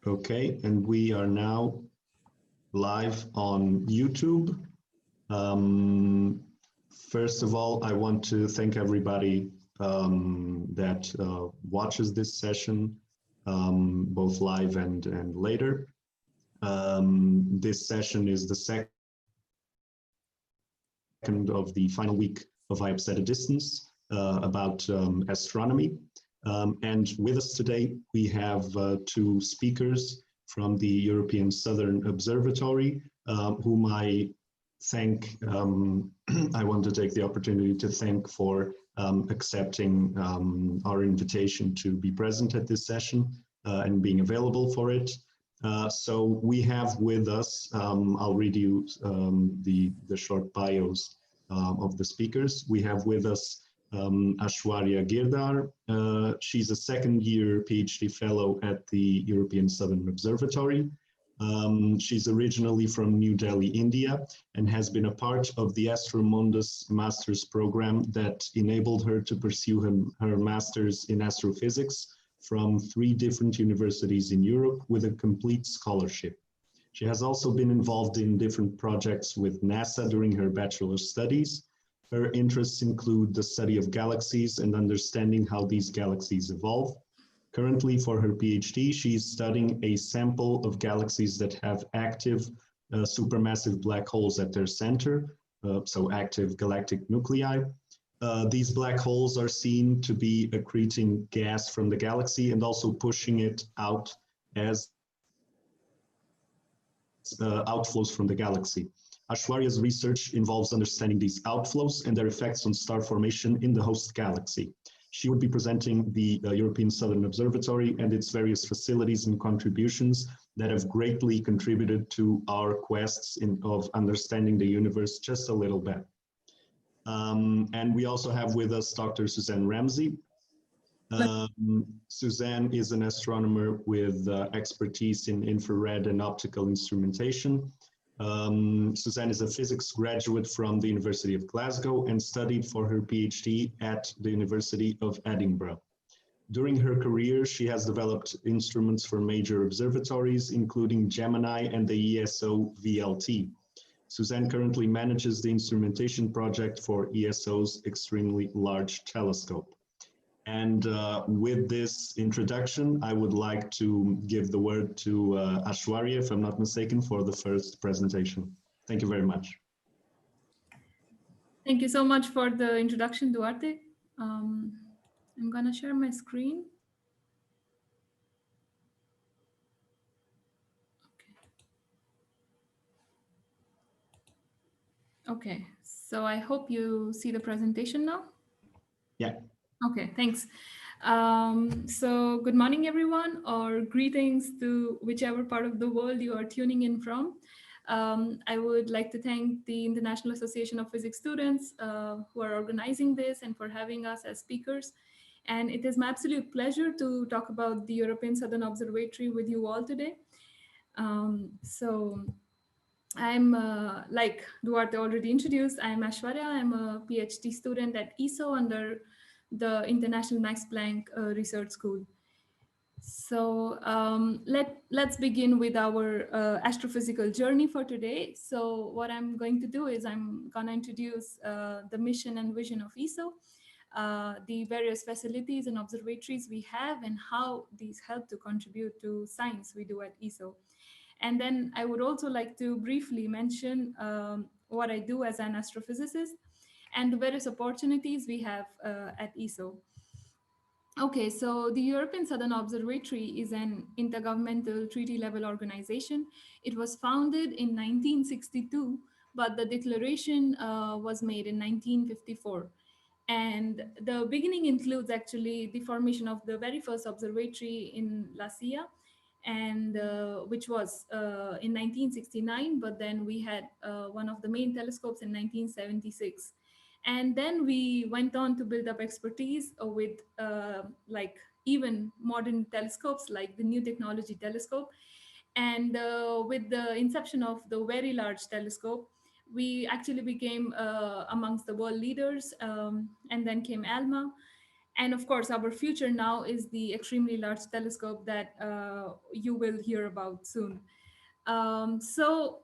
Okay, and we are now live on YouTube. First of all, I want to thank everybody that watches this session, both live and later. This session is the second of the final week of IAPS at a Distance about astronomy. And with us today, we have two speakers from the European Southern Observatory, whom I thank. I want to take the opportunity to thank for accepting our invitation to be present at this session and being available for it. So we have with us, I'll read you the short bios of the speakers. We have with us Ashwarya Girdar. She's a second-year PhD fellow at the European Southern Observatory. She's originally from New Delhi, India, and has been a part of the Astromundus master's program that enabled her to pursue her master's in astrophysics from 3 different universities in Europe with a complete scholarship. She has also been involved in different projects with NASA during her bachelor's studies. Her interests include the study of galaxies and understanding how these galaxies evolve. Currently, for her PhD, she is studying a sample of galaxies that have active supermassive black holes at their center, so active galactic nuclei. These black holes are seen to be accreting gas from the galaxy and also pushing it out as outflows from the galaxy. Ashwarya's research involves understanding these outflows and their effects on star formation in the host galaxy. She would be presenting the European Southern Observatory and its various facilities and contributions that have greatly contributed to our quests of understanding the universe just a little bit. And we also have with us Dr. Suzanne Ramsey. Suzanne is an astronomer with expertise in infrared and optical instrumentation. Suzanne is a physics graduate from the University of Glasgow and studied for her PhD at the University of Edinburgh. During her career, she has developed instruments for major observatories, including Gemini and the ESO VLT. Suzanne currently manages the instrumentation project for ESO's extremely large telescope. And with this introduction, I would like to give the word to Ashwarya, if I'm not mistaken, for the first presentation. Thank you very much. Thank you so much for the introduction, Duarte. I'm going to share my screen. Okay, so I hope you see the presentation now. Yeah. Okay, thanks. So good morning, everyone, or greetings to whichever part of the world you are tuning in from. I would like to thank the International Association of Physics Students who are organizing this and for having us as speakers. And it is my absolute pleasure to talk about the European Southern Observatory with you all today. So I'm, like Duarte already introduced, I'm Ashwarya. I'm a PhD student at ESO under the International Max Planck Research School. So let's begin with our astrophysical journey for today. So what I'm going to do is I'm going to introduce the mission and vision of ESO, the various facilities and observatories we have and how these help to contribute to science we do at ESO. And then I would also like to briefly mention what I do as an astrophysicist and the various opportunities we have at ESO. Okay, so the European Southern Observatory is an intergovernmental treaty-level organization. It was founded in 1962, but the declaration was made in 1954. And the beginning includes actually the formation of the very first observatory in La Silla, and which was in 1969, but then we had one of the main telescopes in 1976. And then we went on to build up expertise with like even modern telescopes like the New Technology Telescope. And with the inception of the Very Large Telescope, we actually became amongst the world leaders. And then came Alma. And of course, our future now is the Extremely Large Telescope that you will hear about soon. So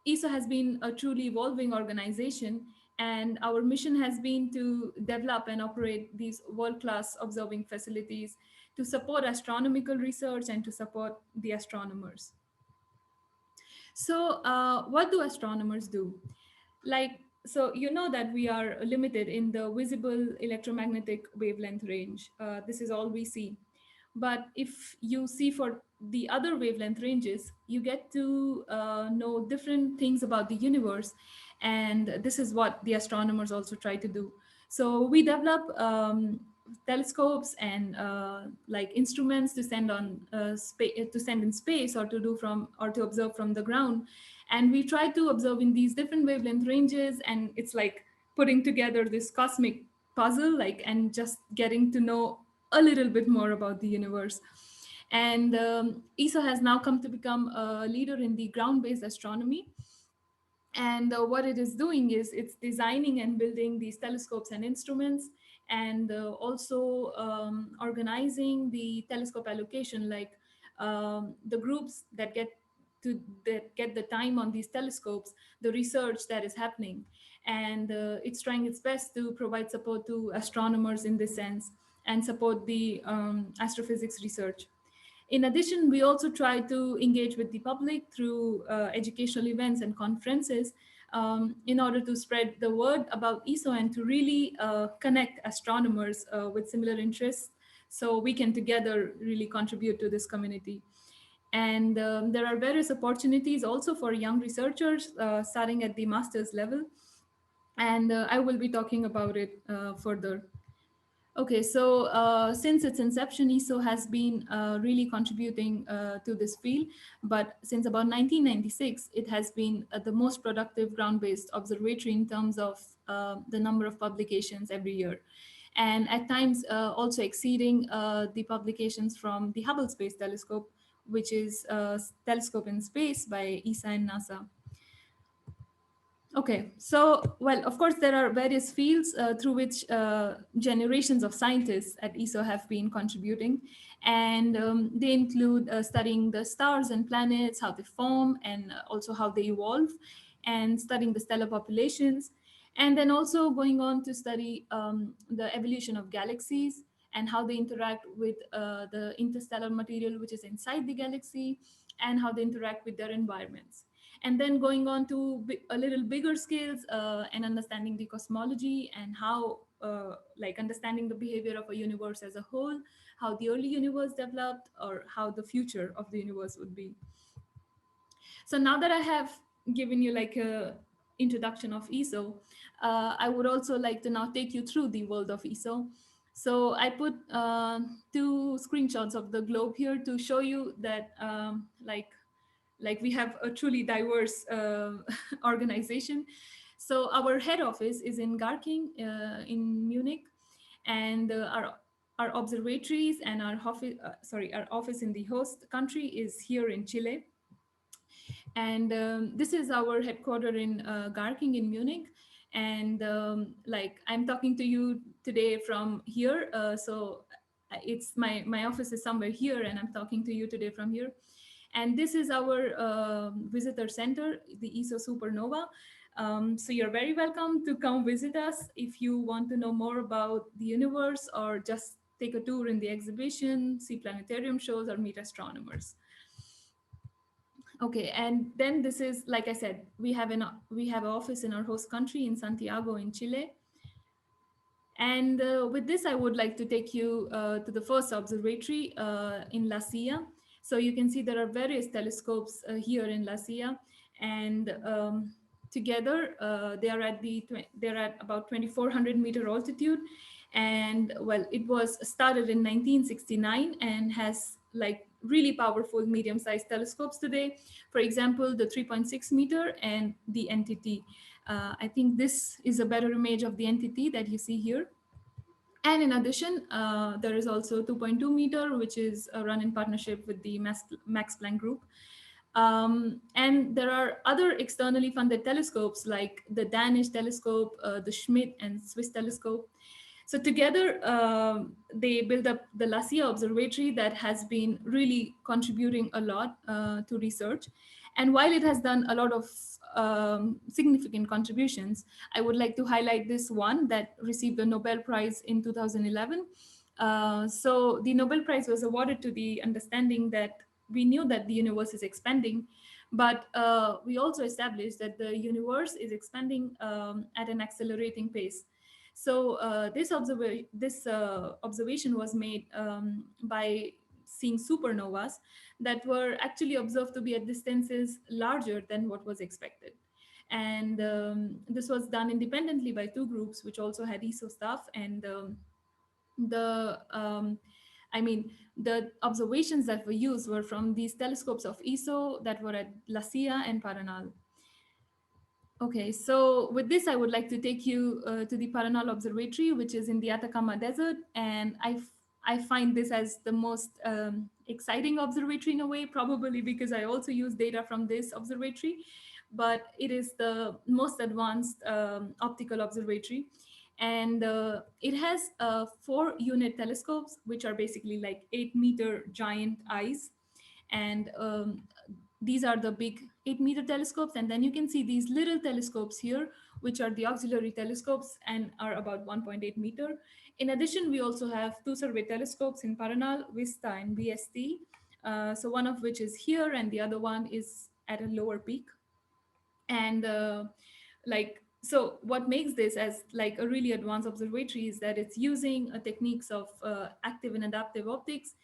ESO has been a truly evolving organization, and our mission has been to develop and operate these world-class observing facilities to support astronomical research and to support the astronomers. So what do astronomers do? Like, so you know that we are limited in the visible electromagnetic wavelength range. This is all we see. But if you see for the other wavelength ranges, you get to know different things about the universe. And this is what the astronomers also try to do. So we develop telescopes and like instruments to send on to send in space, or to do from, or to observe from the ground. And we try to observe in these different wavelength ranges, and it's like putting together this cosmic puzzle, like, and just getting to know a little bit more about the universe. And ESO has now come to become a leader in the ground-based astronomy. And what it is doing is it's designing and building these telescopes and instruments, and also organizing the telescope allocation, like the groups that get the time on these telescopes, the research that is happening. And it's trying its best to provide support to astronomers in this sense, and support the astrophysics research. In addition, we also try to engage with the public through educational events and conferences, in order to spread the word about ESO and to really connect astronomers with similar interests, so we can together really contribute to this community. And there are various opportunities also for young researchers starting at the master's level. And I will be talking about it further. Okay, so since its inception, ESO has been really contributing to this field. But since about 1996, it has been the most productive ground-based observatory in terms of the number of publications every year. And at times also exceeding the publications from the Hubble Space Telescope, which is a telescope in space by ESA and NASA. Okay, so, well, of course, there are various fields through which generations of scientists at ESO have been contributing. And they include studying the stars and planets, how they form, and also how they evolve, and studying the stellar populations. And then also going on to study the evolution of galaxies and how they interact with the interstellar material which is inside the galaxy, and how they interact with their environments. And then going on to a little bigger scales and understanding the cosmology, and how like understanding the behavior of a universe as a whole, how the early universe developed, or how the future of the universe would be. So now that I have given you like a introduction of ESO, I would also like to now take you through the world of ESO. So I put two screenshots of the globe here to show you that like we have a truly diverse organization. So our head office is in Garking in Munich, and our observatories and our office, our office in the host country is here in Chile. And this is our headquarters in Garking in Munich. And like I'm talking to you today from here, so it's my office is somewhere here, and I'm talking to you today from here. And this is our visitor center, the Eso Supernova. So you're very welcome to come visit us if you want to know more about the universe, or just take a tour in the exhibition, see planetarium shows, or meet astronomers. Okay, and then this is, like I said, we have an office in our host country in Santiago in Chile. And with this, I would like to take you to the first observatory in La Silla. So you can see there are various telescopes here in La Silla, and together they're at about 2,400 meter altitude. And well, it was started in 1969 and has like really powerful medium-sized telescopes today. For example, the 3.6 meter and the NTT. I think this is a better image of the entity that you see here. And in addition, there is also 2.2 meter, which is run in partnership with the Max Planck group. And there are other externally funded telescopes like the Danish telescope, the Schmidt and Swiss telescope. So together, they build up the LaCie Observatory that has been really contributing a lot to research. And while it has done a lot of significant contributions, I would like to highlight this one that received the Nobel Prize in 2011. So the Nobel Prize was awarded to the understanding that we knew that the universe is expanding, but we also established that the universe is expanding at an accelerating pace. So this observation was made by seeing supernovas that were actually observed to be at distances larger than what was expected. And this was done independently by two groups, which also had ESO staff. And the I mean, the observations that were used were from these telescopes of ESO that were at LaCie and Paranal. Okay, so with this, I would like to take you to the Paranal Observatory, which is in the Atacama Desert. And I find this as the most exciting observatory in a way, probably because I also use data from this observatory, but it is the most advanced optical observatory. And it has 4-unit telescopes, which are basically like 8-meter giant eyes. And these are the big 8-meter telescopes. And then you can see these little telescopes here, which are the auxiliary telescopes and are about 1.8 meter. In addition, we also have 2 survey telescopes in Paranal, Vista and VST. So one of which is here and the other one is at a lower peak. And so what makes this as like a really advanced observatory is that it's using techniques of active and adaptive optics,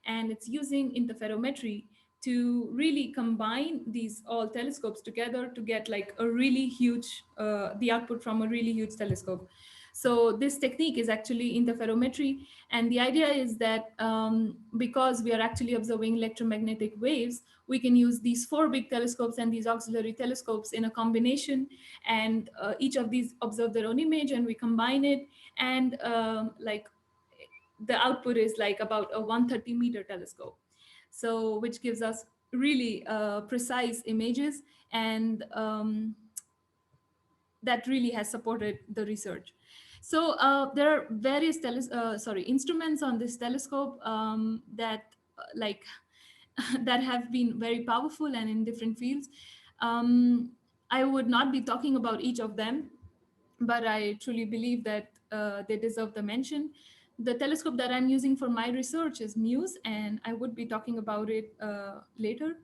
and it's using interferometry to really combine these all telescopes together to get like a really huge, the output from a really huge telescope. So this technique is actually interferometry. And the idea is that because we are actually observing electromagnetic waves, we can use these 4 big telescopes and these auxiliary telescopes in a combination. And each of these observe their own image and we combine it. And like the output is like about a 130-meter telescope. So which gives us really precise images. And that really has supported the research. So there are various instruments on this telescope that like that have been very powerful and in different fields. I would not be talking about each of them, but I truly believe that they deserve the mention. The telescope that I'm using for my research is Muse, and I would be talking about it later.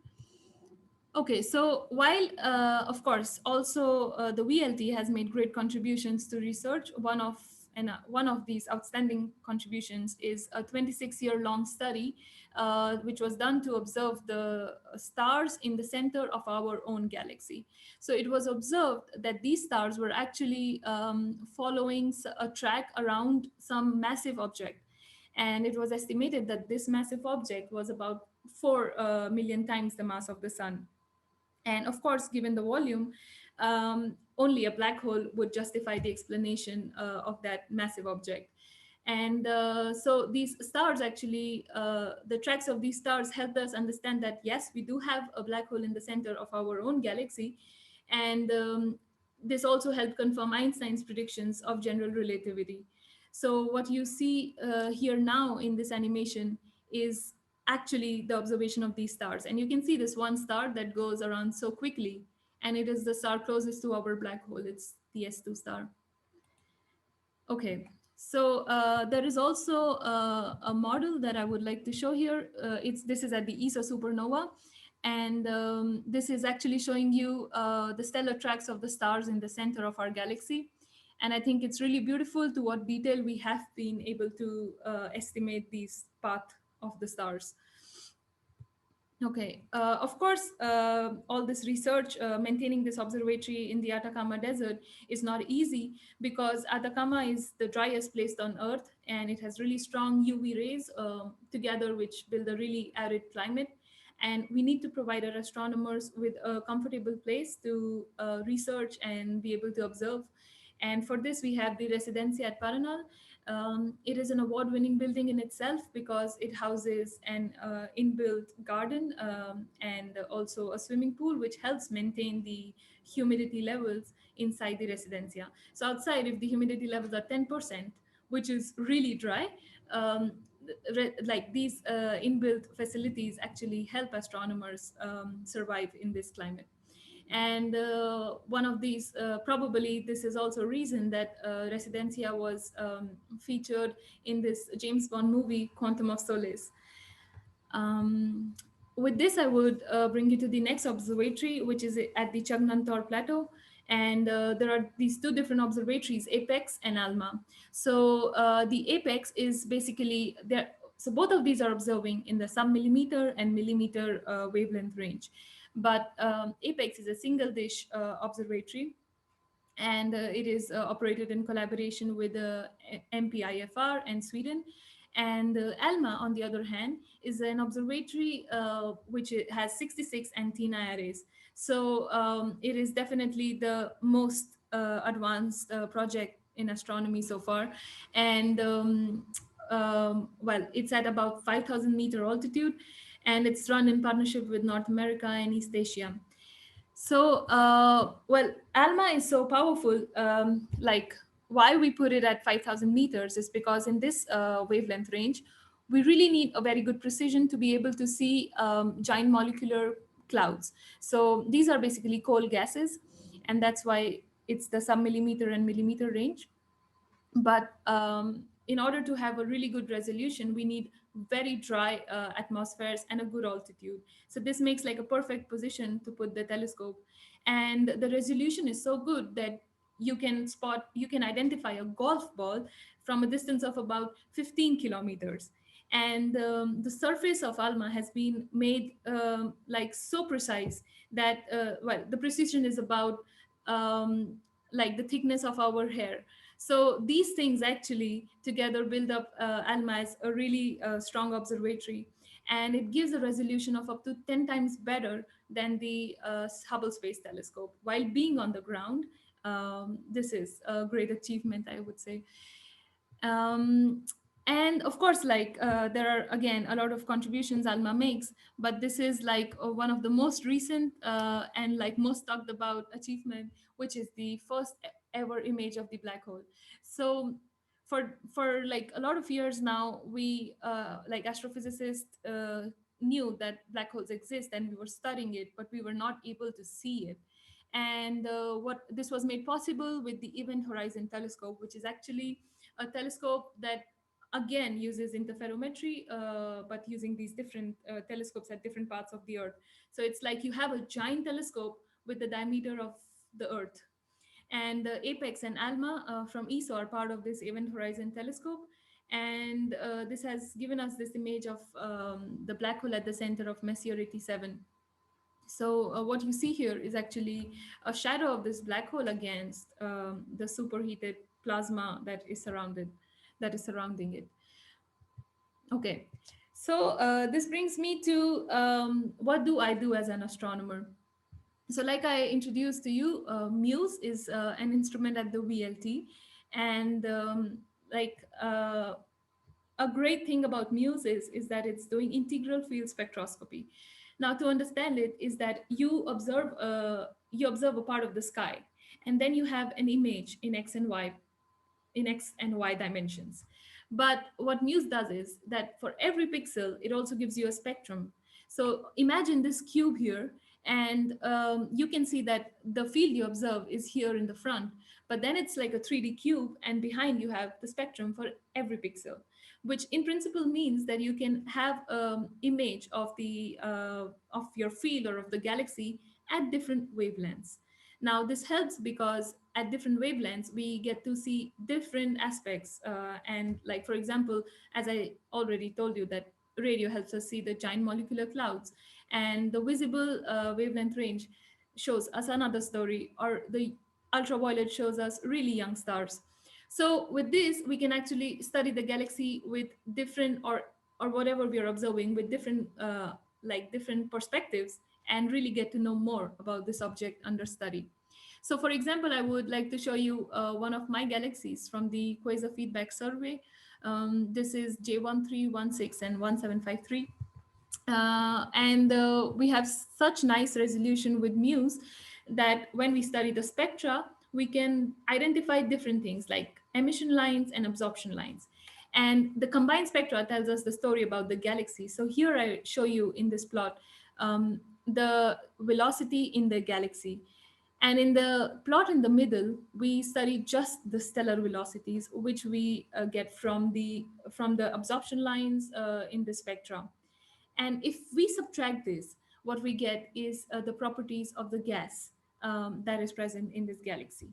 Okay, so while, of course, also the VLT has made great contributions to research, one of these outstanding contributions is a 26-year-long study, which was done to observe the stars in the center of our own galaxy. So it was observed that these stars were actually following a track around some massive object. And it was estimated that this massive object was about 4 million times the mass of the sun. And of course, given the volume, only a black hole would justify the explanation of that massive object. And so these stars actually, the tracks of these stars helped us understand that, yes, we do have a black hole in the center of our own galaxy. And this also helped confirm Einstein's predictions of general relativity. So what you see here now in this animation is actually the observation of these stars. And you can see this one star that goes around so quickly, and it is the star closest to our black hole. It's the S2 star. Okay, so there is also a model that I would like to show here. This is at the Eso Supernova. And this is actually showing you the stellar tracks of the stars in the center of our galaxy. And I think it's really beautiful to what detail we have been able to estimate these path of the stars. Okay, of course, all this research, maintaining this observatory in the Atacama Desert is not easy because Atacama is the driest place on Earth, and it has really strong UV rays together, which build a really arid climate. And we need to provide our astronomers with a comfortable place to research and be able to observe. And for this, we have the residency at Paranal. It is an award-winning building in itself because it houses an inbuilt garden and also a swimming pool, which helps maintain the humidity levels inside the residencia. So outside, if the humidity levels are 10%, which is really dry, um, like these inbuilt facilities actually help astronomers survive in this climate. And one of these, probably this is also a reason that Residencia was featured in this James Bond movie, Quantum of Solace. Um, with this, I would bring you to the next observatory, which is at the Chagnanthal Plateau. And there are these two different observatories, Apex and Alma. So the Apex is basically there. So both of these are observing in the sub-millimeter and millimeter wavelength range. But Apex is a single dish observatory, and it is operated in collaboration with MPIFR and Sweden. And Alma, on the other hand, is an observatory which has 66 antenna arrays. So it is definitely the most advanced project in astronomy so far. And well, it's at about 5,000-meter altitude, and it's run in partnership with North America and East Asia. So, well, Alma is so powerful. Like, why we put it at 5,000 meters is because in this wavelength range, we really need a very good precision to be able to see giant molecular clouds. So these are basically cold gases, and that's why it's the sub-millimeter and millimeter range. But in order to have a really good resolution, we need very dry atmospheres and a good altitude. So this makes like a perfect position to put the telescope. And the resolution is so good that you can identify a golf ball from a distance of about 15 kilometers. And the surface of Alma has been made like so precise that well, the precision is about um, like the thickness of our hair. So these things actually together build up Alma as a really strong observatory, and it gives a resolution of up to 10 times better than the Hubble Space Telescope while being on the ground. This is a great achievement, I would say. Um, and of course, like there are again a lot of contributions Alma makes, but this is like one of the most recent and like most talked about achievement, which is the first ever image of the black hole. So for like a lot of years now, we like astrophysicists knew that black holes exist and we were studying it, but we were not able to see it. And what this was made possible with the Event Horizon Telescope, which is actually a telescope that again uses interferometry, but using these different telescopes at different parts of the Earth. So it's like you have a giant telescope with the diameter of the Earth. And Apex and Alma from ESO are part of this Event Horizon Telescope. And this has given us this image of the black hole at the center of Messier 87. So what you see here is actually a shadow of this black hole against the superheated plasma that is surrounding it. Okay, so this brings me to what do I do as an astronomer? So like I introduced to you, Muse is an instrument at the VLT, and like a great thing about Muse is that it's doing integral field spectroscopy. Now, to understand it, is that you observe a part of the sky, and then you have an image in X and Y dimensions. But what Muse does is that for every pixel, it also gives you a spectrum. So imagine this cube here, and you can see that the field you observe is here in the front, but then it's like a 3D cube, and behind you have the spectrum for every pixel, which in principle means that you can have an image of your field or of the galaxy at different wavelengths. Now, this helps because at different wavelengths, we get to see different aspects. And like, for example, as I already told you, that radio helps us see the giant molecular clouds, and the visible wavelength range shows us another story, or the ultraviolet shows us really young stars. So with this, we can actually study the galaxy with different, or whatever we are observing with different like different perspectives and really get to know more about this object under study. So for example, I would like to show you one of my galaxies from the Quasar Feedback Survey. This is J1316 and 1753. We have such nice resolution with MUSE that when we study the spectra, we can identify different things like emission lines and absorption lines. And the combined spectra tells us the story about the galaxy. So here I show you in this plot the velocity in the galaxy. And in the plot in the middle, we study just the stellar velocities, which we get from the absorption lines in the spectra. And if we subtract this, what we get is the properties of the gas that is present in this galaxy.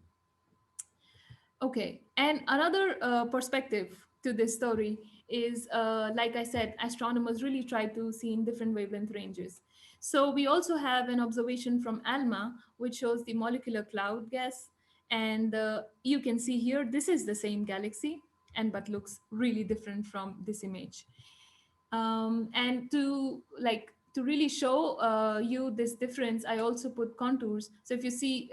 Okay, and another perspective to this story is, like I said, astronomers really try to see in different wavelength ranges. So we also have an observation from Alma, which shows the molecular cloud gas. And you can see here, this is the same galaxy, but looks really different from this image. And to really show you this difference, I also put contours. So if you see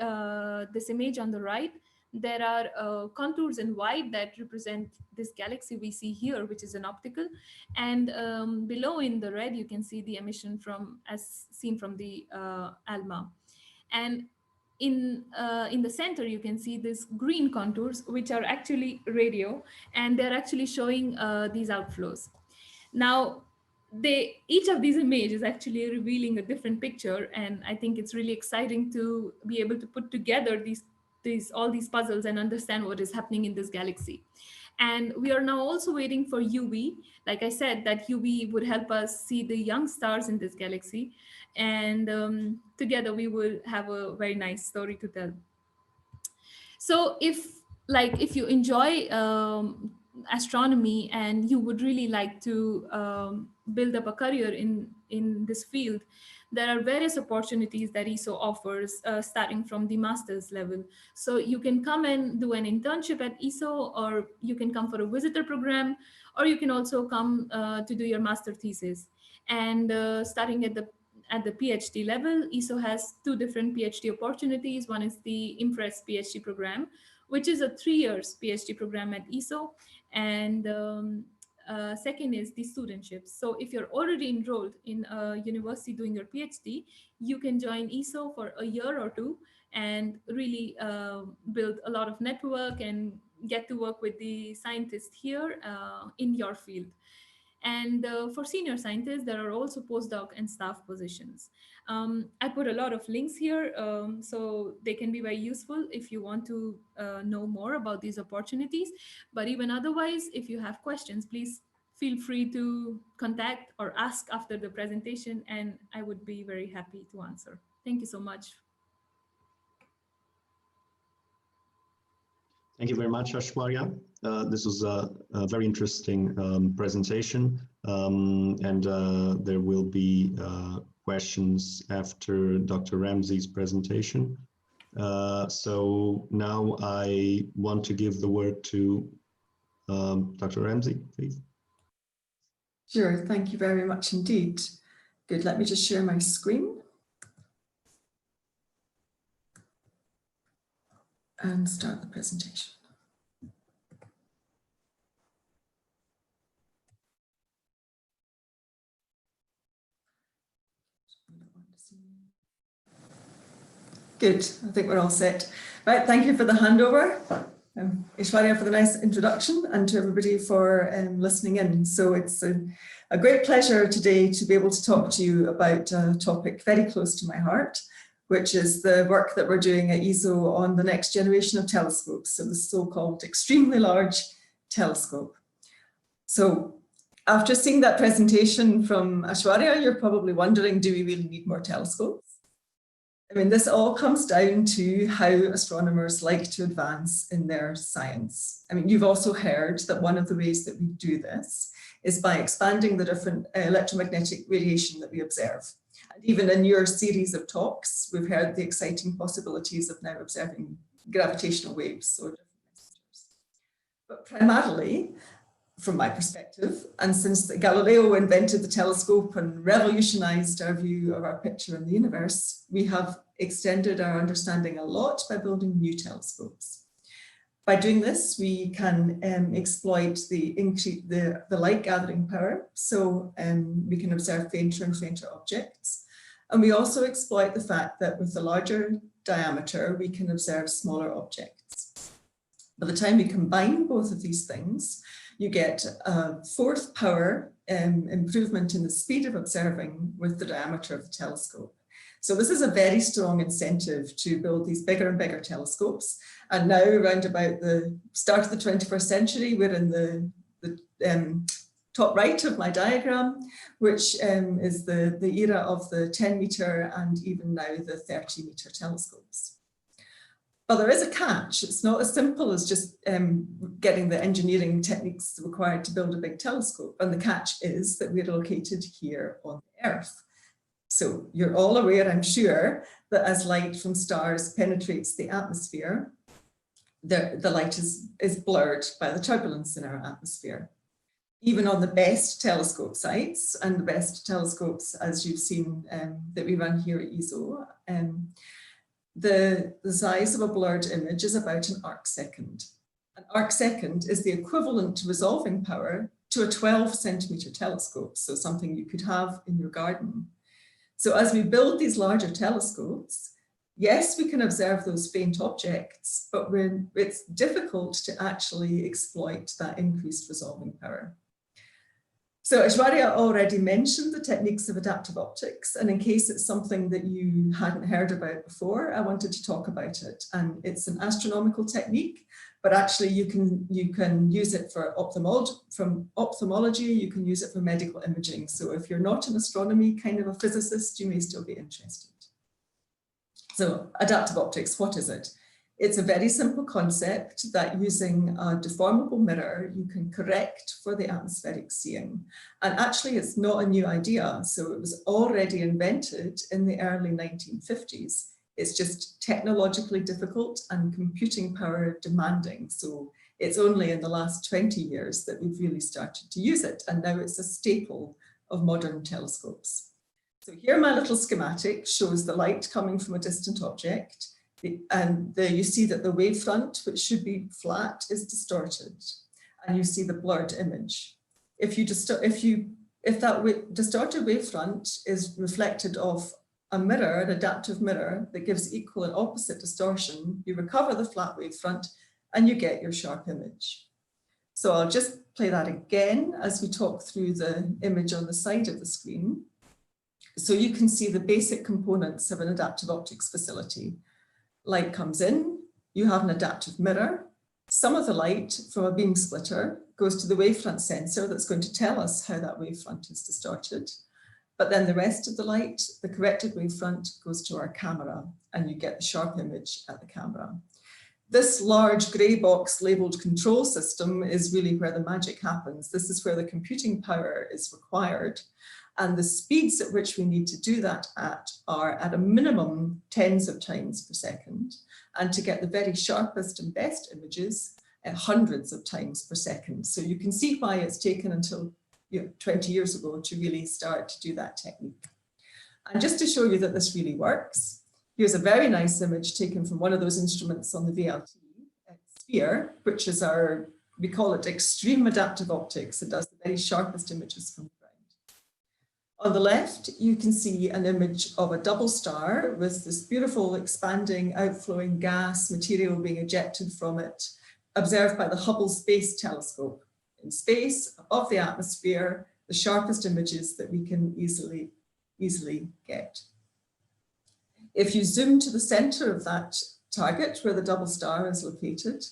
this image on the right, there are contours in white that represent this galaxy we see here, which is an optical. And below in the red, you can see the emission as seen from the Alma. And in the center, you can see these green contours, which are actually radio, and they're actually showing these outflows. Now, each of these images is actually revealing a different picture, and I think it's really exciting to be able to put together all these puzzles and understand what is happening in this galaxy. And we are now also waiting for UV. Like I said, that UV would help us see the young stars in this galaxy, and together we will have a very nice story to tell. So if you enjoy astronomy and you would really like to build up a career in this field, there are various opportunities that ESO offers starting from the master's level. So you can come and do an internship at ESO, or you can come for a visitor program, or you can also come to do your master thesis. And starting at the PhD level, ESO has two different PhD opportunities. One is the Impress PhD program, which is a 3 years PhD program at ESO. And second is the studentships. So if you're already enrolled in a university doing your PhD, you can join ESO for a year or two and really build a lot of network and get to work with the scientists here in your field. And for senior scientists, there are also postdoc and staff positions. I put a lot of links here, so they can be very useful if you want to know more about these opportunities. But even otherwise, if you have questions, please feel free to contact or ask after the presentation, and I would be very happy to answer. Thank you so much. Thank you very much, Ashwarya. This was a very interesting presentation, and there will be questions after Dr. Ramsey's presentation. So now I want to give the word to Dr. Ramsey, please. Sure, thank you very much indeed. Good, let me just share my screen and start the presentation. Good, I think we're all set. Right, thank you for the handover. Ashwarya, for the nice introduction, and to everybody for listening in. So it's a great pleasure today to be able to talk to you about a topic very close to my heart, which is the work that we're doing at ESO on the next generation of telescopes, so the so-called extremely large telescope. So after seeing that presentation from Ashwarya, you're probably wondering, do we really need more telescopes? I mean, this all comes down to how astronomers like to advance in their science. I mean, you've also heard that one of the ways that we do this is by expanding the different electromagnetic radiation that we observe. And even in your series of talks, we've heard the exciting possibilities of now observing gravitational waves, so different messengers. But primarily, from my perspective. And since Galileo invented the telescope and revolutionized our view of our picture in the universe, we have extended our understanding a lot by building new telescopes. By doing this, we can exploit the light gathering power, so we can observe fainter and fainter objects. And we also exploit the fact that with the larger diameter, we can observe smaller objects. By the time we combine both of these things, you get a fourth power improvement in the speed of observing with the diameter of the telescope. So this is a very strong incentive to build these bigger and bigger telescopes. And now, around about the start of the 21st century, we're in the top right of my diagram, which is the era of the 10-meter and even now the 30-meter telescopes. But there is a catch. It's not as simple as just getting the engineering techniques required to build a big telescope. And the catch is that we're located here on the Earth. So you're all aware, I'm sure, that as light from stars penetrates the atmosphere, the light is blurred by the turbulence in our atmosphere. Even on the best telescope sites, and the best telescopes, as you've seen, that we run here at ESO, the size of a blurred image is about an arcsecond. An arcsecond is the equivalent resolving power to a 12-centimeter telescope, so something you could have in your garden. So as we build these larger telescopes, yes, we can observe those faint objects, but it's difficult to actually exploit that increased resolving power. So Ashwarya already mentioned the techniques of adaptive optics, and in case it's something that you hadn't heard about before, I wanted to talk about it. And it's an astronomical technique, but actually you can use it for ophthalmology, you can use it for medical imaging. So if you're not an astronomy kind of a physicist, you may still be interested. So adaptive optics, what is it? It's a very simple concept that using a deformable mirror, you can correct for the atmospheric seeing. And actually, it's not a new idea. So it was already invented in the early 1950s. It's just technologically difficult and computing power demanding. So it's only in the last 20 years that we've really started to use it. And now it's a staple of modern telescopes. So here my little schematic shows the light coming from a distant object. And there you see that the wavefront, which should be flat, is distorted, and you see the blurred image. If that distorted wavefront is reflected off a mirror, an adaptive mirror that gives equal and opposite distortion, you recover the flat wavefront and you get your sharp image. So I'll just play that again as we talk through the image on the side of the screen. So you can see the basic components of an adaptive optics facility. Light comes in, you have an adaptive mirror. Some of the light from a beam splitter goes to the wavefront sensor that's going to tell us how that wavefront is distorted. But then the rest of the light, the corrected wavefront, goes to our camera, and you get the sharp image at the camera. This large grey box labeled control system is really where the magic happens. This is where the computing power is required. And the speeds at which we need to do that are at a minimum tens of times per second. And to get the very sharpest and best images, hundreds of times per second. So you can see why it's taken until 20 years ago to really start to do that technique. And just to show you that this really works, here's a very nice image taken from one of those instruments on the VLT, Sphere, which is we call it extreme adaptive optics. It does the very sharpest images from the ground. On the left, you can see an image of a double star with this beautiful expanding, outflowing gas material being ejected from it, observed by the Hubble Space Telescope. In space, of the atmosphere, the sharpest images that we can easily get. If you zoom to the center of that target where the double star is located,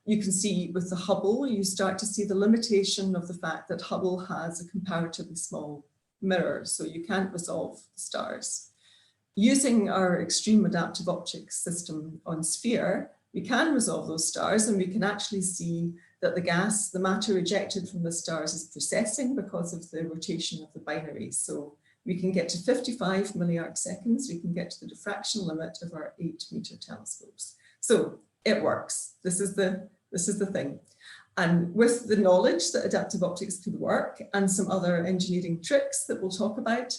you can see with the Hubble, you start to see the limitation of the fact that Hubble has a comparatively small mirror, so you can't resolve the stars. Using our extreme adaptive optics system on Sphere, we can resolve those stars, and we can actually see that the matter ejected from the stars is precessing because of the rotation of the binary. So we can get to 55 milliarc seconds, we can get to the diffraction limit of our 8-meter telescopes. So it works. This is the thing. And with the knowledge that adaptive optics could work and some other engineering tricks that we'll talk about,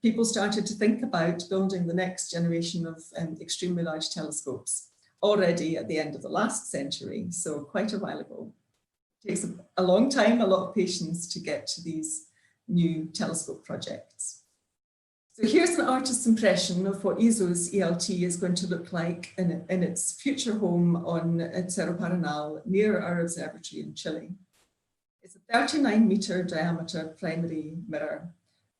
people started to think about building the next generation of extremely large telescopes already at the end of the last century, so quite a while ago. It takes a long time, a lot of patience to get to these new telescope projects. So here's an artist's impression of what ESO's ELT is going to look like in its future home on Cerro Paranal near our observatory in Chile. It's a 39-meter diameter primary mirror,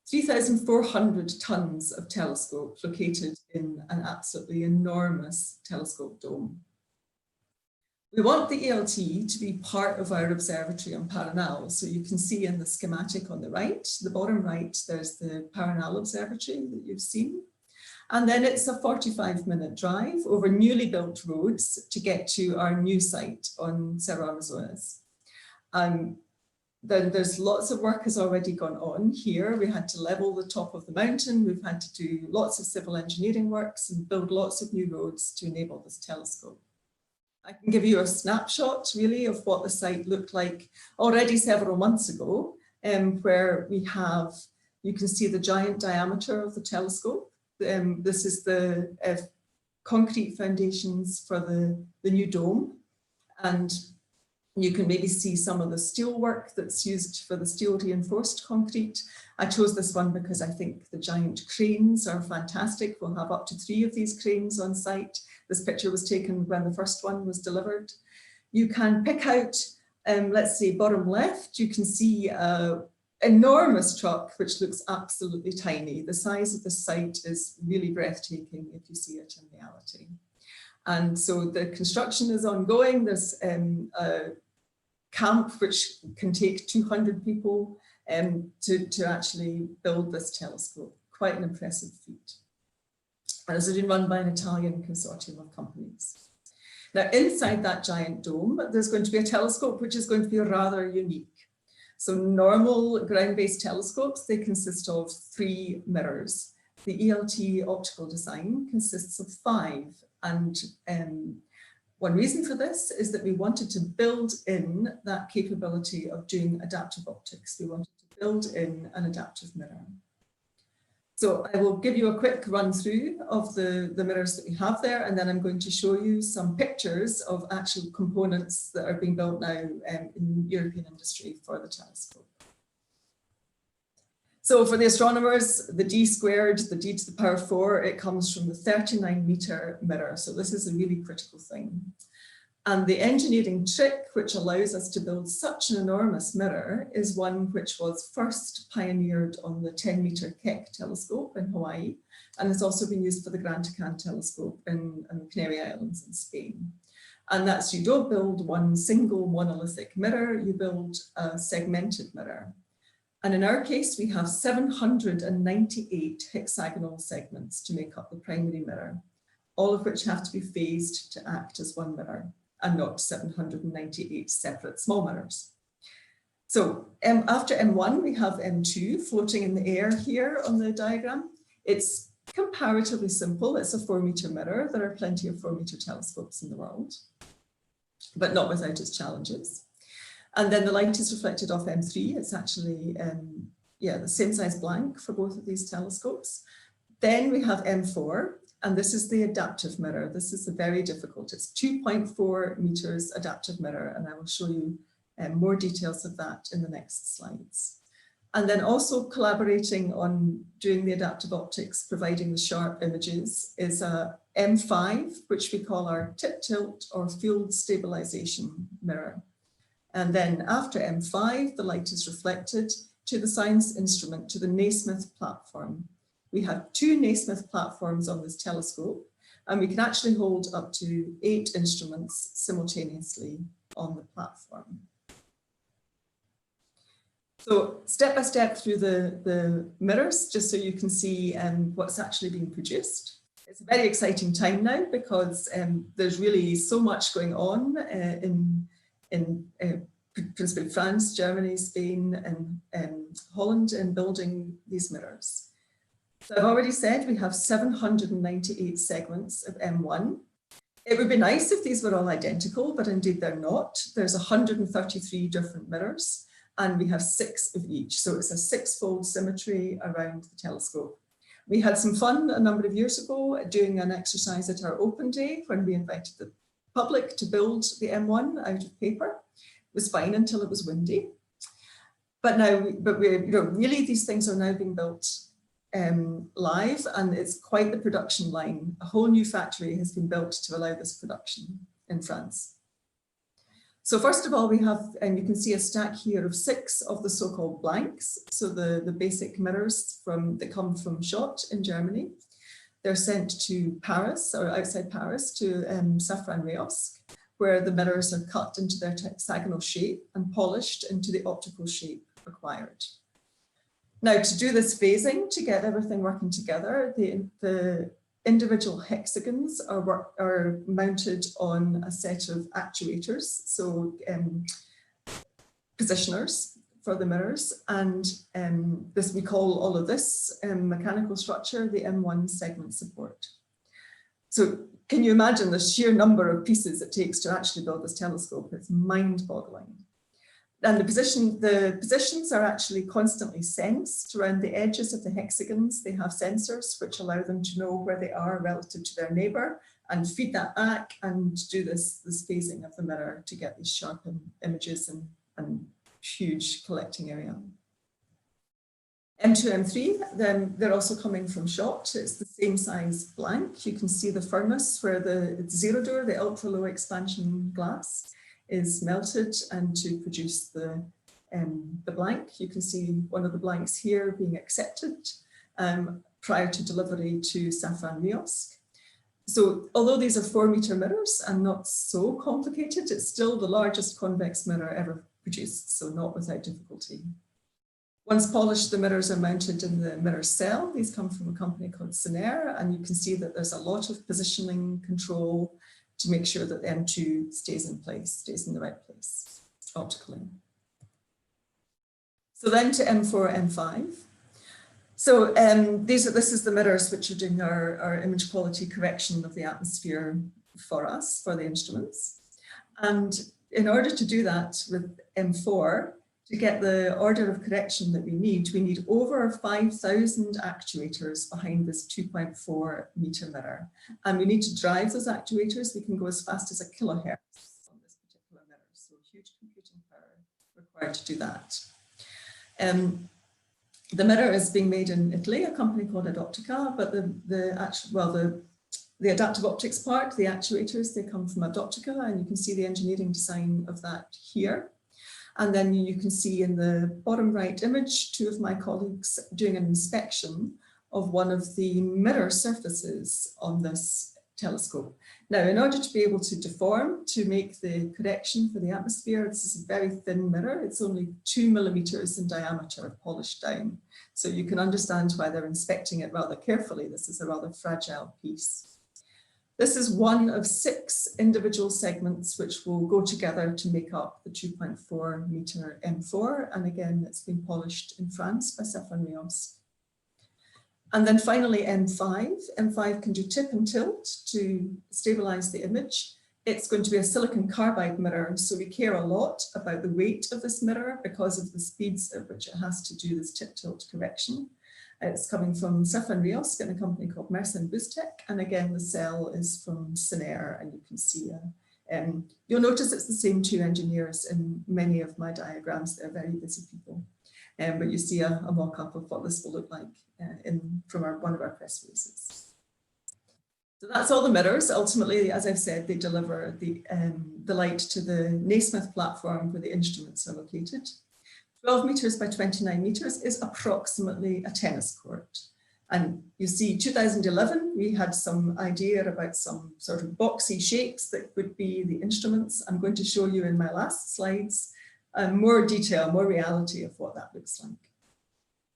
3,400 tons of telescope located in an absolutely enormous telescope dome. We want the ELT to be part of our observatory on Paranal. So you can see in the schematic on the right, the bottom right, there's the Paranal Observatory that you've seen. And then it's a 45-minute drive over newly built roads to get to our new site on Cerro Amazonas. Then there's lots of work has already gone on here. We had to level the top of the mountain. We've had to do lots of civil engineering works and build lots of new roads to enable this telescope. I can give you a snapshot really of what the site looked like already several months ago, where we have, you can see the giant diameter of the telescope. This is the concrete foundations for the new dome. And you can maybe see some of the steel work that's used for the steel reinforced concrete. I chose this one because I think the giant cranes are fantastic. We'll have up to 3 of these cranes on site. This picture was taken when the first one was delivered. You can pick out, let's say bottom left, you can see an enormous truck, which looks absolutely tiny. The size of the site is really breathtaking if you see it in reality. And so the construction is ongoing. There's a camp which can take 200 people to actually build this telescope. Quite an impressive feat. And it's been run by an Italian consortium of companies. Now, inside that giant dome, there's going to be a telescope which is going to be rather unique. So normal ground-based telescopes, they consist of 3 mirrors. The ELT optical design consists of 5. And one reason for this is that we wanted to build in that capability of doing adaptive optics. We wanted to build in an adaptive mirror. So I will give you a quick run through of the mirrors that we have there, and then I'm going to show you some pictures of actual components that are being built now in European industry for the telescope. So for the astronomers, the d squared, the d to the power 4, it comes from the 39-meter mirror. So this is a really critical thing. And the engineering trick which allows us to build such an enormous mirror is one which was first pioneered on the 10-meter Keck telescope in Hawaii, and has also been used for the Gran Tucán telescope in the Canary Islands in Spain. And that's, you don't build one single monolithic mirror, you build a segmented mirror. And in our case, we have 798 hexagonal segments to make up the primary mirror, all of which have to be phased to act as one mirror, and not 798 separate small mirrors. So after M1, we have M2 floating in the air here on the diagram. It's comparatively simple. It's a 4-meter mirror. There are plenty of 4-meter telescopes in the world, but not without its challenges. And then the light is reflected off M3. It's actually, the same size blank for both of these telescopes. Then we have M4. And this is the adaptive mirror. This is very difficult. It's 2.4 meters adaptive mirror, and I will show you more details of that in the next slides. And then also collaborating on doing the adaptive optics, providing the sharp images, is a M5, which we call our tip tilt or field stabilization mirror. And then after M5, the light is reflected to the science instrument, to the Naismith platform. We have 2 Naismith platforms on this telescope, and we can actually hold up to 8 instruments simultaneously on the platform. So step by step through the mirrors, just so you can see what's actually being produced. It's a very exciting time now because there's really so much going on in principally France, Germany, Spain, and Holland in building these mirrors. So I've already said we have 798 segments of M1. It would be nice if these were all identical, but indeed they're not. There's 133 different mirrors, and we have 6 of each. So it's a 6-fold symmetry around the telescope. We had some fun a number of years ago doing an exercise at our open day when we invited the public to build the M1 out of paper. It was fine until it was windy. But we're, really these things are now being built live, and it's quite the production line. A whole new factory has been built to allow this production in France. So first of all, we have, and you can see a stack here of 6 of the so-called blanks. So the basic mirrors that come from Schott in Germany. They're sent to Paris, or outside Paris, to Safran Reosc, where the mirrors are cut into their hexagonal shape and polished into the optical shape required. Now, to do this phasing, to get everything working together, the individual hexagons are mounted on a set of actuators, so positioners for the mirrors, and we call all of this mechanical structure the M1 segment support. So can you imagine the sheer number of pieces it takes to actually build this telescope? It's mind-boggling. And the positions are actually constantly sensed around the edges of the hexagons. They have sensors which allow them to know where they are relative to their neighbor and feed that back and do this phasing of the mirror to get these sharp images and huge collecting area. M2, M3, then they're also coming from Schott. It's the same size blank. You can see the furnace where the zero door, the ultra low expansion glass, is melted and to produce the blank. You can see one of the blanks here being accepted prior to delivery to Safran Reosc. So although these are 4-meter mirrors and not so complicated, it's still the largest convex mirror ever produced, so not without difficulty. Once polished, the mirrors are mounted in the mirror cell. These come from a company called Senair, and you can see that there's a lot of positioning control to make sure that the M2 stays in place, stays in the right place optically. So then to M4, M5. So this is the mirrors which are doing our image quality correction of the atmosphere for us, for the instruments. And in order to do that with M4, to get the order of correction that we need over 5,000 actuators behind this 2.4 meter mirror. And we need to drive those actuators. We can go as fast as 1 kilohertz on this particular mirror. So huge computing power required to do that. The mirror is being made in Italy, a company called Adoptica, but the adaptive optics part, the actuators, they come from Adoptica, and you can see the engineering design of that here. And then you can see in the bottom right image, 2 of my colleagues doing an inspection of one of the mirror surfaces on this telescope. Now, in order to be able to deform, to make the correction for the atmosphere, this is a very thin mirror. It's only 2 millimeters in diameter, polished down. So you can understand why they're inspecting it rather carefully. This is a rather fragile piece. This is one of 6 individual segments which will go together to make up the 2.4 meter M4. And again, it's been polished in France by Safran Reosc. And then finally, M5. M5 can do tip and tilt to stabilize the image. It's going to be a silicon carbide mirror, so we care a lot about the weight of this mirror because of the speeds at which it has to do this tip tilt correction. It's coming from Safran Reosc and a company called Mersen Bustech. And again, the cell is from Senair, and you can see, you'll notice it's the same 2 engineers in many of my diagrams. They're very busy people. But you see a mock-up of what this will look like from one of our press releases. So that's all the mirrors. Ultimately, as I've said, they deliver the light to the Naismith platform where the instruments are located. 12 meters by 29 meters is approximately a tennis court. And you see, 2011, we had some idea about some sort of boxy shapes that would be the instruments. I'm going to show you in my last slides more detail, more reality of what that looks like.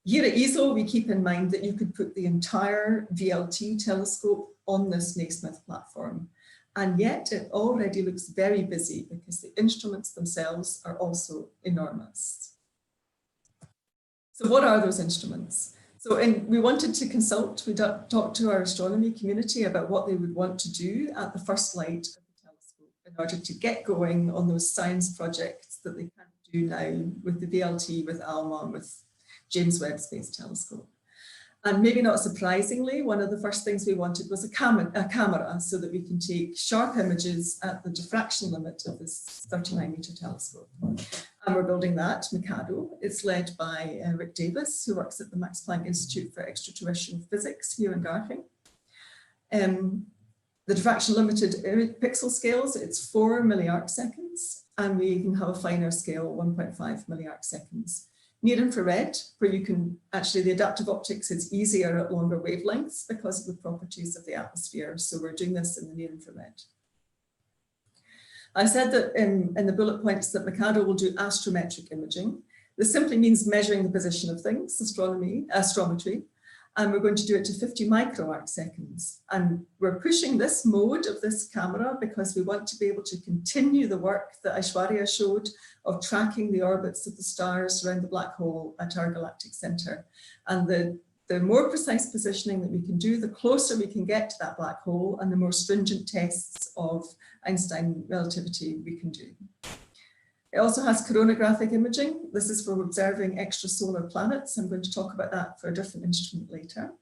Here at ESO, we keep in mind that you could put the entire VLT telescope on this Naismith platform. And yet it already looks very busy because the instruments themselves are also enormous. So what are those instruments? So So we wanted to consult, we talked to our astronomy community about what they would want to do at the first light of the telescope in order to get going on those science projects that they can't do now with the VLT, with Alma, and with James Webb Space Telescope. And maybe not surprisingly, one of the first things we wanted was a camera so that we can take sharp images at the diffraction limit of this 39-meter telescope. And we're building that, Mikado. It's led by Rick Davis, who works at the Max Planck Institute for Extraterrestrial Physics here in Garching. The diffraction limited pixel scales, it's 4 milliarc seconds, and we can have a finer scale, 1.5 milliarc seconds. Near infrared, where you can actually, the adaptive optics is easier at longer wavelengths because of the properties of the atmosphere. So we're doing this in the near infrared. I said that in the bullet points that Mikado will do astrometric imaging. This simply means measuring the position of things, astrometry, and we're going to do it to 50 microarc seconds. And we're pushing this mode of this camera because we want to be able to continue the work that Ashwarya showed of tracking the orbits of the stars around the black hole at our galactic center. And the more precise positioning that we can do, the closer we can get to that black hole and the more stringent tests of Einstein relativity we can do. It also has coronagraphic imaging. This is for observing extrasolar planets. I'm going to talk about that for a different instrument later.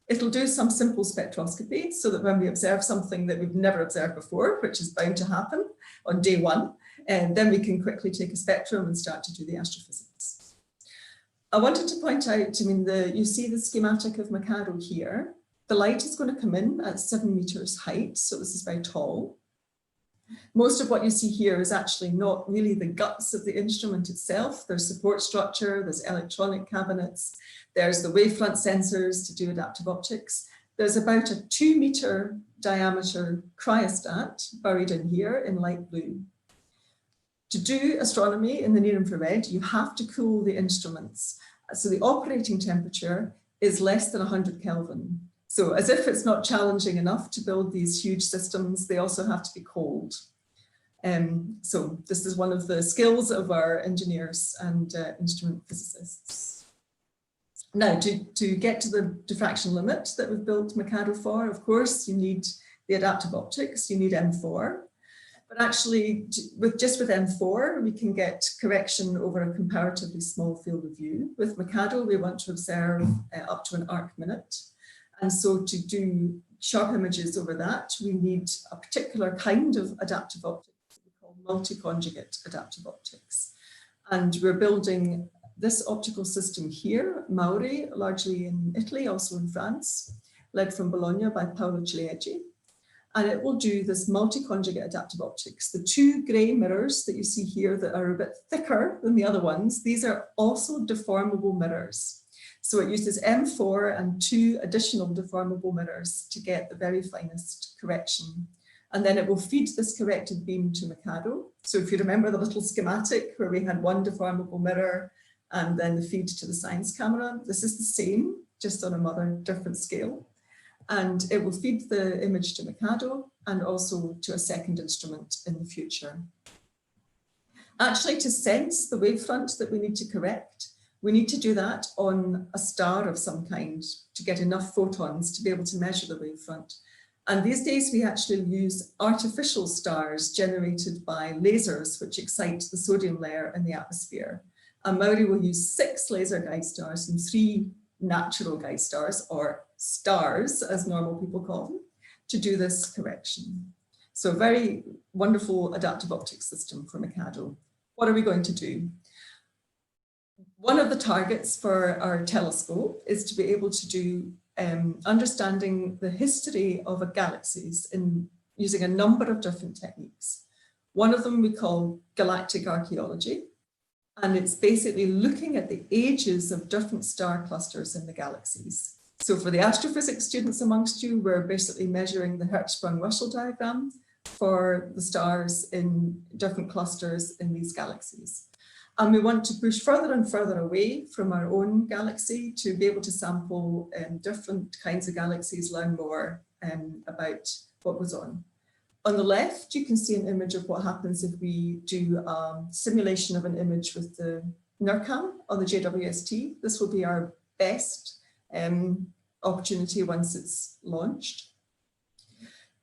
It'll do some simple spectroscopy so that when we observe something that we've never observed before, which is bound to happen on day one, and then we can quickly take a spectrum and start to do the astrophysics. I wanted to point out, you see the schematic of Mikado here. The light is going to come in at 7 meters height, so this is very tall. Most of what you see here is actually not really the guts of the instrument itself. There's support structure, there's electronic cabinets, there's the wavefront sensors to do adaptive optics. There's about a 2-meter diameter cryostat buried in here in light blue. To do astronomy in the near infrared, you have to cool the instruments. So the operating temperature is less than 100 Kelvin. So as if it's not challenging enough to build these huge systems, they also have to be cold. So this is one of the skills of our engineers and instrument physicists. Now, to get to the diffraction limit that we've built Mikado for, of course, you need the adaptive optics, you need M4. But actually, with M4, we can get correction over a comparatively small field of view. With Mikado, we want to observe up to an arc minute. And so to do sharp images over that, we need a particular kind of adaptive optics that we call multi-conjugate adaptive optics. And we're building this optical system here, Mauri, largely in Italy, also in France, led from Bologna by Paolo Ciliegi. And it will do this multi-conjugate adaptive optics. The 2 gray mirrors that you see here that are a bit thicker than the other ones, these are also deformable mirrors. So it uses M4 and 2 additional deformable mirrors to get the very finest correction. And then it will feed this corrected beam to Mikado. So if you remember the little schematic where we had 1 deformable mirror and then the feed to the science camera, this is the same, just on a different scale. And it will feed the image to Mikado and also to a second instrument in the future. Actually, to sense the wavefront that we need to correct, we need to do that on a star of some kind to get enough photons to be able to measure the wavefront. And these days we actually use artificial stars generated by lasers which excite the sodium layer in the atmosphere. And Mauri will use 6 laser guide stars and 3 natural guide stars, or stars as normal people call them, to do this correction. So a very wonderful adaptive optics system for Mikado. What are we going to do? One of the targets for our telescope is to be able to do understanding the history of galaxies in using a number of different techniques. One of them we call Galactic Archaeology, and it's basically looking at the ages of different star clusters in the galaxies. So for the astrophysics students amongst you, we're basically measuring the Hertzsprung-Russell diagram for the stars in different clusters in these galaxies. And we want to push further and further away from our own galaxy to be able to sample different kinds of galaxies, learn more about what goes on. On the left, you can see an image of what happens if we do a simulation of an image with the NIRCam on the JWST. This will be our best opportunity once it's launched.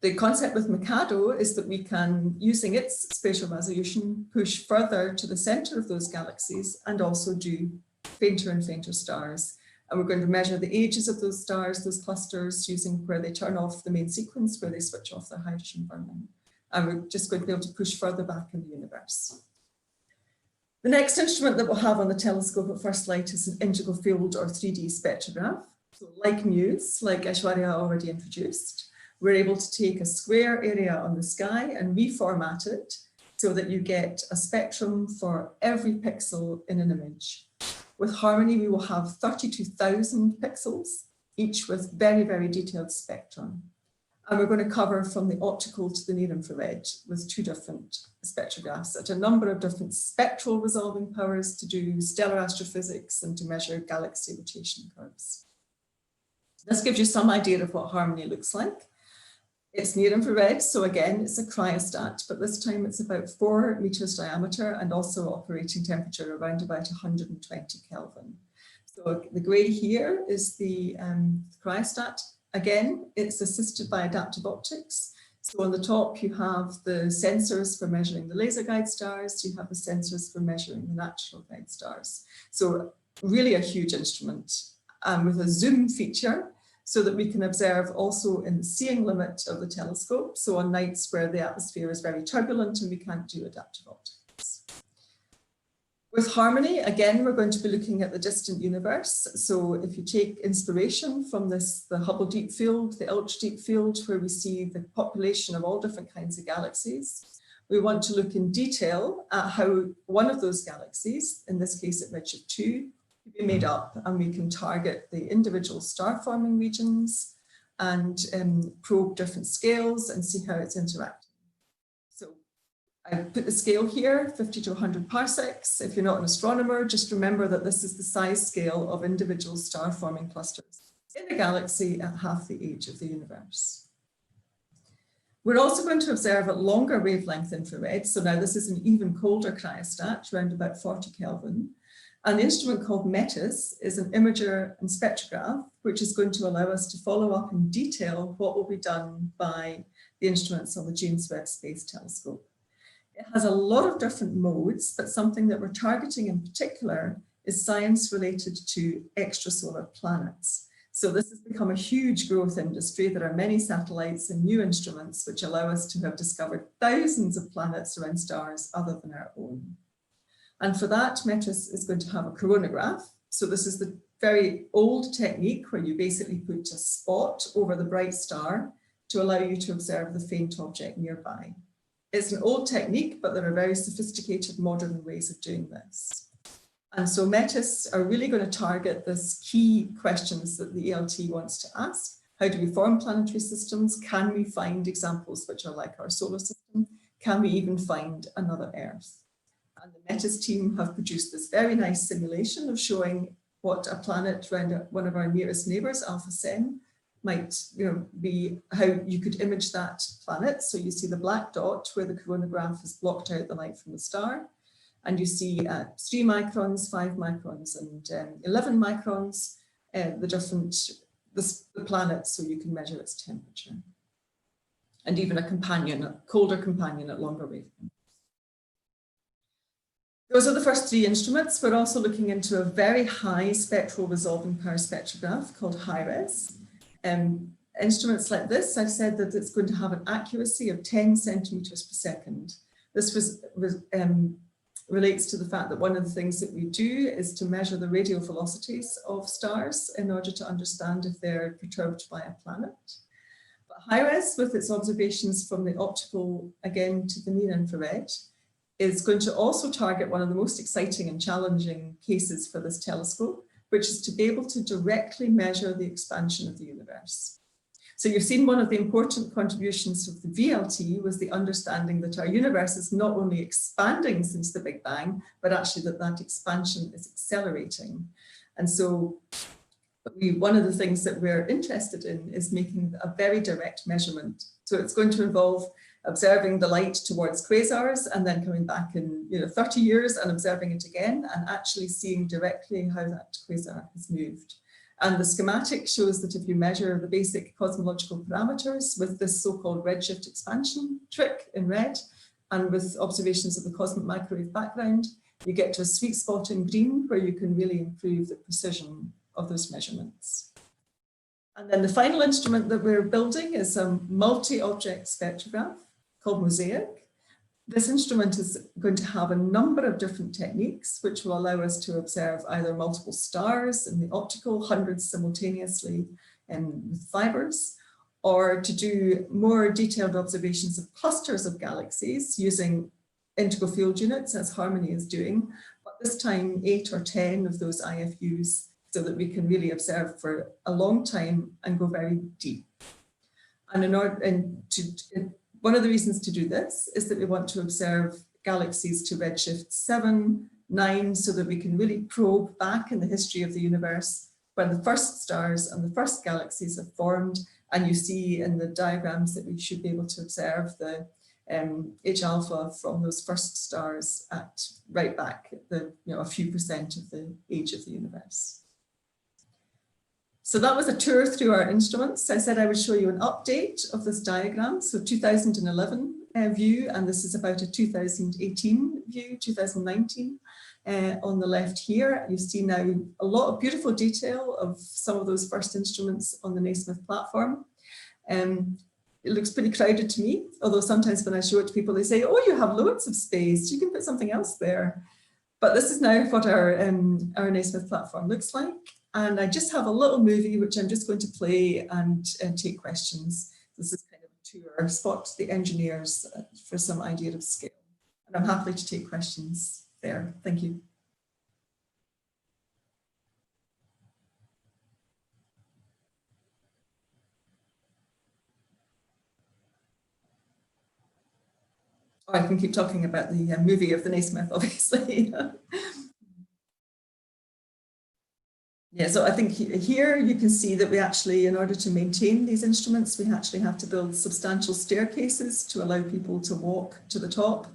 The concept with Mikado is that we can, using its spatial resolution, push further to the center of those galaxies and also do fainter and fainter stars. And we're going to measure the ages of those stars, those clusters, using where they turn off the main sequence, where they switch off their hydrogen burning. And we're just going to be able to push further back in the universe. The next instrument that we'll have on the telescope at first light is an integral field or 3D spectrograph. So like MUSE, like Ashwarya already introduced, we're able to take a square area on the sky and reformat it so that you get a spectrum for every pixel in an image. With Harmony, we will have 32,000 pixels, each with very, very detailed spectrum. And we're going to cover from the optical to the near infrared with 2 different spectrographs at a number of different spectral resolving powers to do stellar astrophysics and to measure galaxy rotation curves. This gives you some idea of what Harmony looks like. It's near infrared, so again, it's a cryostat, but this time it's about 4 meters diameter and also operating temperature around about 120 Kelvin. So the gray here is the cryostat. Again, it's assisted by adaptive optics. So on the top, you have the sensors for measuring the laser guide stars. You have the sensors for measuring the natural guide stars. So really a huge instrument with a zoom feature, so that we can observe also in the seeing limit of the telescope. So on nights where the atmosphere is very turbulent and we can't do adaptive optics. With Harmony, again, we're going to be looking at the distant universe. So if you take inspiration from this, the Hubble Deep Field, the Ultra Deep Field, where we see the population of all different kinds of galaxies, we want to look in detail at how one of those galaxies, in this case at redshift 2, be made up, and we can target the individual star forming regions and probe different scales and see how it's interacting. So I put the scale here, 50 to 100 parsecs. If you're not an astronomer, just remember that this is the size scale of individual star forming clusters in a galaxy at half the age of the universe. We're also going to observe at longer wavelength infrared. So now this is an even colder cryostat, around about 40 Kelvin. And the instrument called METIS is an imager and spectrograph, which is going to allow us to follow up in detail what will be done by the instruments on the James Webb Space Telescope. It has a lot of different modes, but something that we're targeting in particular is science related to extrasolar planets. So this has become a huge growth industry. There are many satellites and new instruments which allow us to have discovered thousands of planets around stars other than our own. And for that, METIS is going to have a coronagraph. So this is the very old technique where you basically put a spot over the bright star to allow you to observe the faint object nearby. It's an old technique, but there are very sophisticated modern ways of doing this. And so METIS are really going to target this key questions that the ELT wants to ask. How do we form planetary systems? Can we find examples which are like our solar system? Can we even find another Earth? And the METIS team have produced this very nice simulation of showing what a planet around one of our nearest neighbors, Alpha Centauri, might be, how you could image that planet. So you see the black dot where the coronagraph has blocked out the light from the star. And you see at 3 microns, 5 microns, and 11 microns, the planet, so you can measure its temperature. And even a companion, a colder companion at longer wavelengths. Those are the first 3 instruments. We're also looking into a very high spectral resolving power spectrograph called HiRes. Instruments like this, I've said that it's going to have an accuracy of 10 centimeters per second. This relates to the fact that one of the things that we do is to measure the radial velocities of stars in order to understand if they're perturbed by a planet. But HiRes, with its observations from the optical, again, to the near infrared, is going to also target one of the most exciting and challenging cases for this telescope, which is to be able to directly measure the expansion of the universe. So you've seen one of the important contributions of the VLT was the understanding that our universe is not only expanding since the Big Bang, but actually that expansion is accelerating. And so one of the things that we're interested in is making a very direct measurement. So it's going to involve observing the light towards quasars and then coming back in 30 years and observing it again and actually seeing directly how that quasar has moved. And the schematic shows that if you measure the basic cosmological parameters with this so-called redshift expansion trick in red, and with observations of the cosmic microwave background, you get to a sweet spot in green where you can really improve the precision of those measurements. And then the final instrument that we're building is a multi-object spectrograph called Mosaic. This instrument is going to have a number of different techniques which will allow us to observe either multiple stars in the optical, hundreds simultaneously with fibers, or to do more detailed observations of clusters of galaxies using integral field units, as Harmony is doing, but this time 8 or 10 of those IFUs, so that we can really observe for a long time and go very deep. And one of the reasons to do this is that we want to observe galaxies to redshift 7, 9, so that we can really probe back in the history of the universe when the first stars and the first galaxies have formed. And you see in the diagrams that we should be able to observe the H alpha from those first stars at right back at a few percent of the age of the universe. So that was a tour through our instruments. I said I would show you an update of this diagram. So 2011 view, and this is about a 2018 view, 2019. On the left here, you see now a lot of beautiful detail of some of those first instruments on the Naismith platform. It looks pretty crowded to me, although sometimes when I show it to people, they say, oh, you have loads of space, you can put something else there. But this is now what our Naismith platform looks like. And I just have a little movie which I'm just going to play and take questions. This is kind of a tour, spot the engineers for some idea of scale. And I'm happy to take questions there. Thank you. Oh, I can keep talking about the movie of the Naismith, obviously. Yeah, so I think here you can see that we actually, in order to maintain these instruments, we actually have to build substantial staircases to allow people to walk to the top,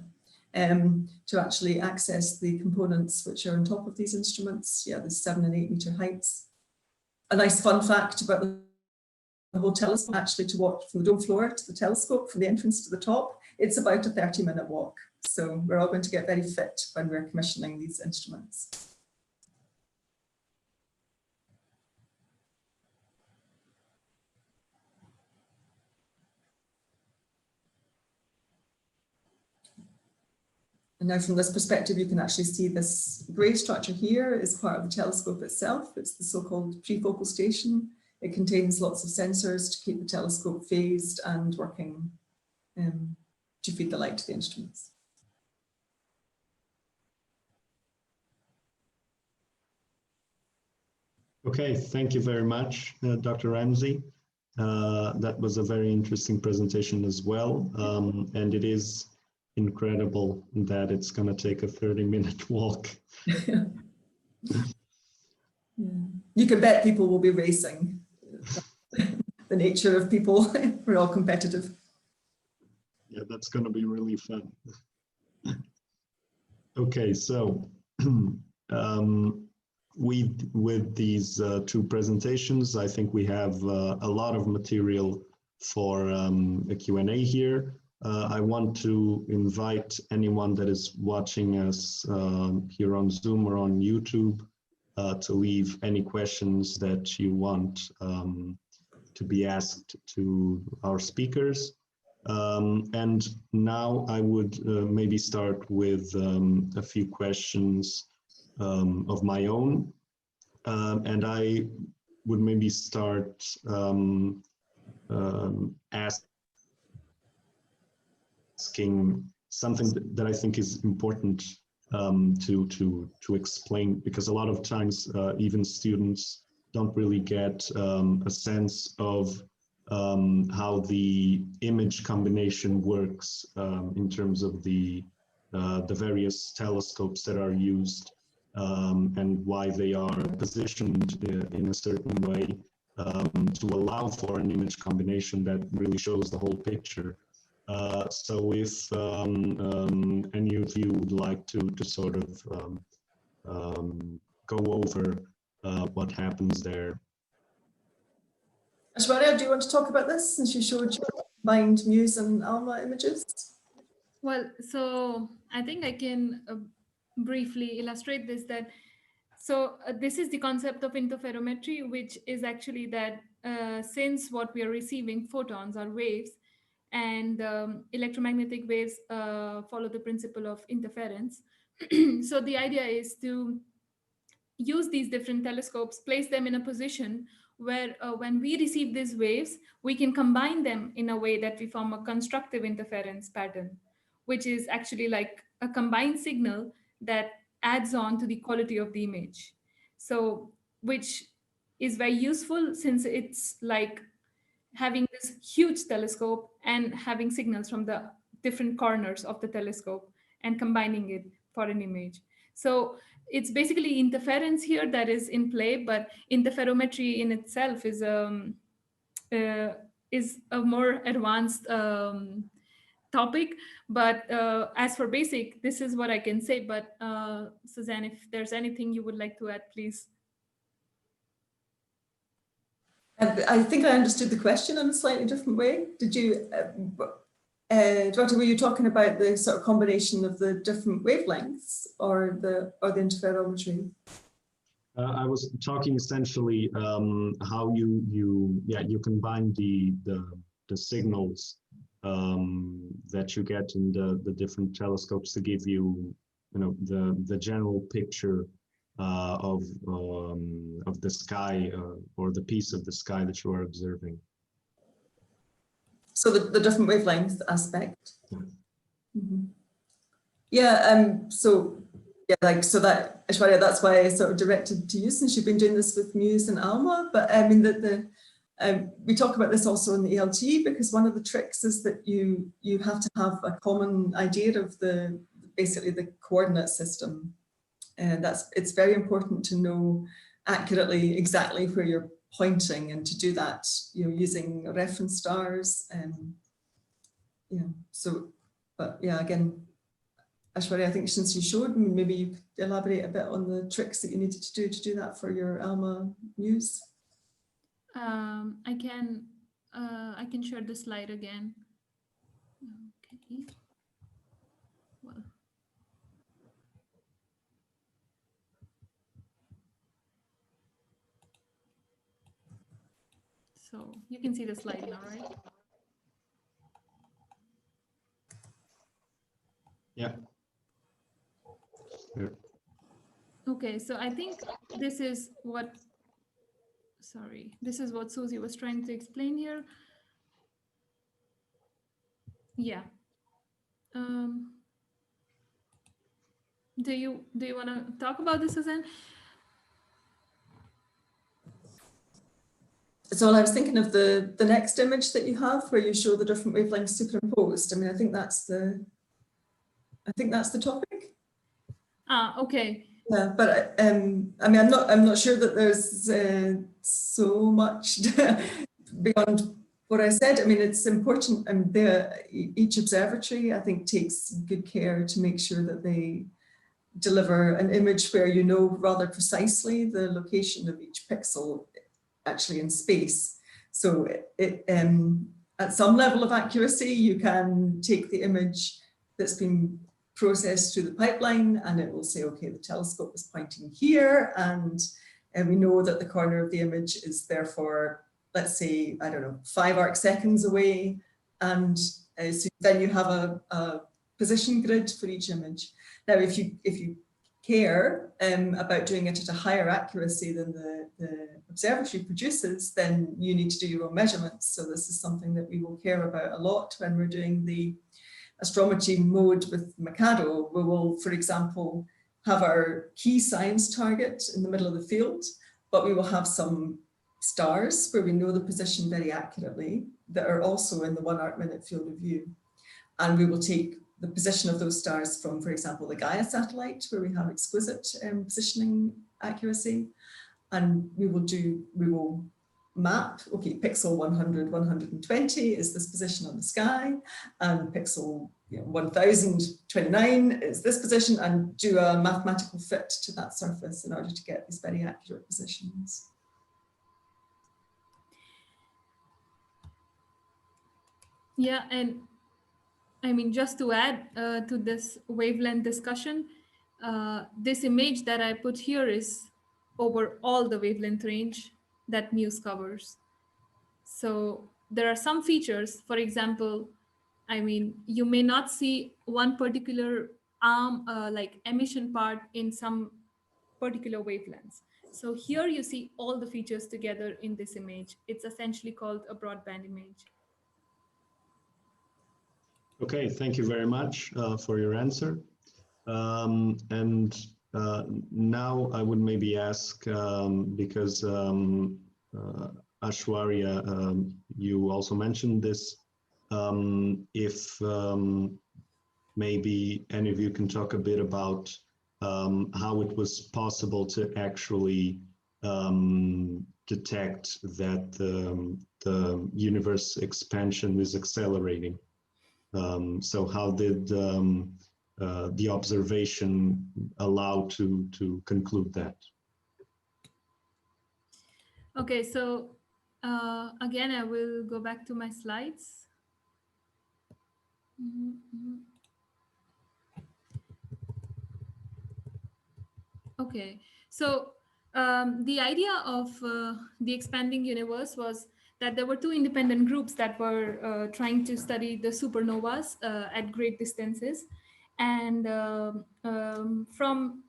to actually access the components which are on top of these instruments. Yeah, there's 7 and 8 meter heights. A nice fun fact about the whole telescope, actually to walk from the dome floor to the telescope, from the entrance to the top, it's about a 30-minute walk. So we're all going to get very fit when we're commissioning these instruments. And now from this perspective, you can actually see this grey structure here is part of the telescope itself. It's the so-called prefocal station. It contains lots of sensors to keep the telescope phased and working to feed the light to the instruments. Okay, thank you very much, Dr. Ramsey. That was a very interesting presentation as well. And it is incredible that it's going to take a 30-minute walk. Yeah. You can bet people will be racing. The nature of people, we're all competitive. Yeah, that's going to be really fun. Okay, so with these 2 presentations, I think we have a lot of material for a Q&A here. I want to invite anyone that is watching us here on Zoom or on YouTube to leave any questions that you want to be asked to our speakers. And now I would maybe start with a few questions of my own. And I would maybe start asking something that I think is important to explain, because a lot of times even students don't really get a sense of how the image combination works in terms of the various telescopes that are used and why they are positioned in a certain way to allow for an image combination that really shows the whole picture. So if any of you would like to sort of go over what happens there, Ashwarya, do you want to talk about this since you showed your combined Muse and Alma images? Well, so I think I can briefly illustrate this that this is the concept of interferometry, which is actually that since what we are receiving photons or waves, and electromagnetic waves follow the principle of interference. So the idea is to use these different telescopes, place them in a position where when we receive these waves, we can combine them in a way that we form a constructive interference pattern, which is actually like a combined signal that adds on to the quality of the image. So, which is very useful since it's like having this huge telescope and having signals from the different corners of the telescope and combining it for an image. So it's basically interference here that is in play, but interferometry in itself is a more advanced topic. But as for basic, this is what I can say. But Suzanne, if there's anything you would like to add, please. I think I understood the question in a slightly different way. Did you, Dr. were you talking about the sort of combination of the different wavelengths or the interferometry? I was talking essentially how you combine the signals that you get in the different telescopes to give you the general picture of the sky or the piece of the sky that you are observing. So the different wavelength aspect. Mm-hmm. Yeah. So yeah, so that Ashwarya, that's why I sort of directed to you since you've been doing this with Muse and Alma. But I mean we talk about this also in the ELT because one of the tricks is that you have to have a common idea of basically the coordinate system. And it's very important to know accurately exactly where you're pointing, and to do that, using reference stars. So, but yeah, again, Ashwarya, I think since you showed, maybe you could elaborate a bit on the tricks that you needed to do that for your Alma Muse. I can share the slide again. Okay. Well. So you can see the slide now, right? Yeah. Okay, so I think this is what Susie was trying to explain here. Yeah. Do you want to talk about this, Suzanne? So I was thinking of the next image that you have where you show the different wavelengths superimposed. I mean, I think that's the topic. Okay. Yeah, but I mean, I'm not sure that there's so much beyond what I said. I mean, it's important, and each observatory, I think, takes good care to make sure that they deliver an image where you know rather precisely the location of each pixel actually in space. So at some level of accuracy, you can take the image that's been processed through the pipeline and it will say, okay, the telescope is pointing here, and we know that the corner of the image is therefore, let's say, I don't know, 5 arc seconds away, and so then you have a position grid for each image. Now, if you care about doing it at a higher accuracy than the observatory produces, then you need to do your own measurements. So this is something that we will care about a lot when we're doing the astrometry mode with Mikado. We will, for example, have our key science target in the middle of the field, but we will have some stars where we know the position very accurately that are also in the 1 arc minute field of view. And we will take the position of those stars from, for example, the Gaia satellite, where we have exquisite positioning accuracy. And we will map, okay, pixel 100, 120 is this position on the sky, and pixel 1029 is this position, and do a mathematical fit to that surface in order to get these very accurate positions. Yeah, and I mean, just to add to this wavelength discussion, this image that I put here is over all the wavelength range that MUSE covers. So there are some features, for example, I mean, you may not see one particular arm, like emission part in some particular wavelengths. So here you see all the features together in this image. It's essentially called a broadband image. Okay, thank you very much for your answer. Now I would maybe ask, because Ashwarya, you also mentioned this, if maybe any of you can talk a bit about how it was possible to actually detect that the universe expansion is accelerating. So how did the observation allow to conclude that? Okay, so again, I will go back to my slides. Okay, so the idea of the expanding universe was that there were two independent groups that were trying to study the supernovas at great distances. And from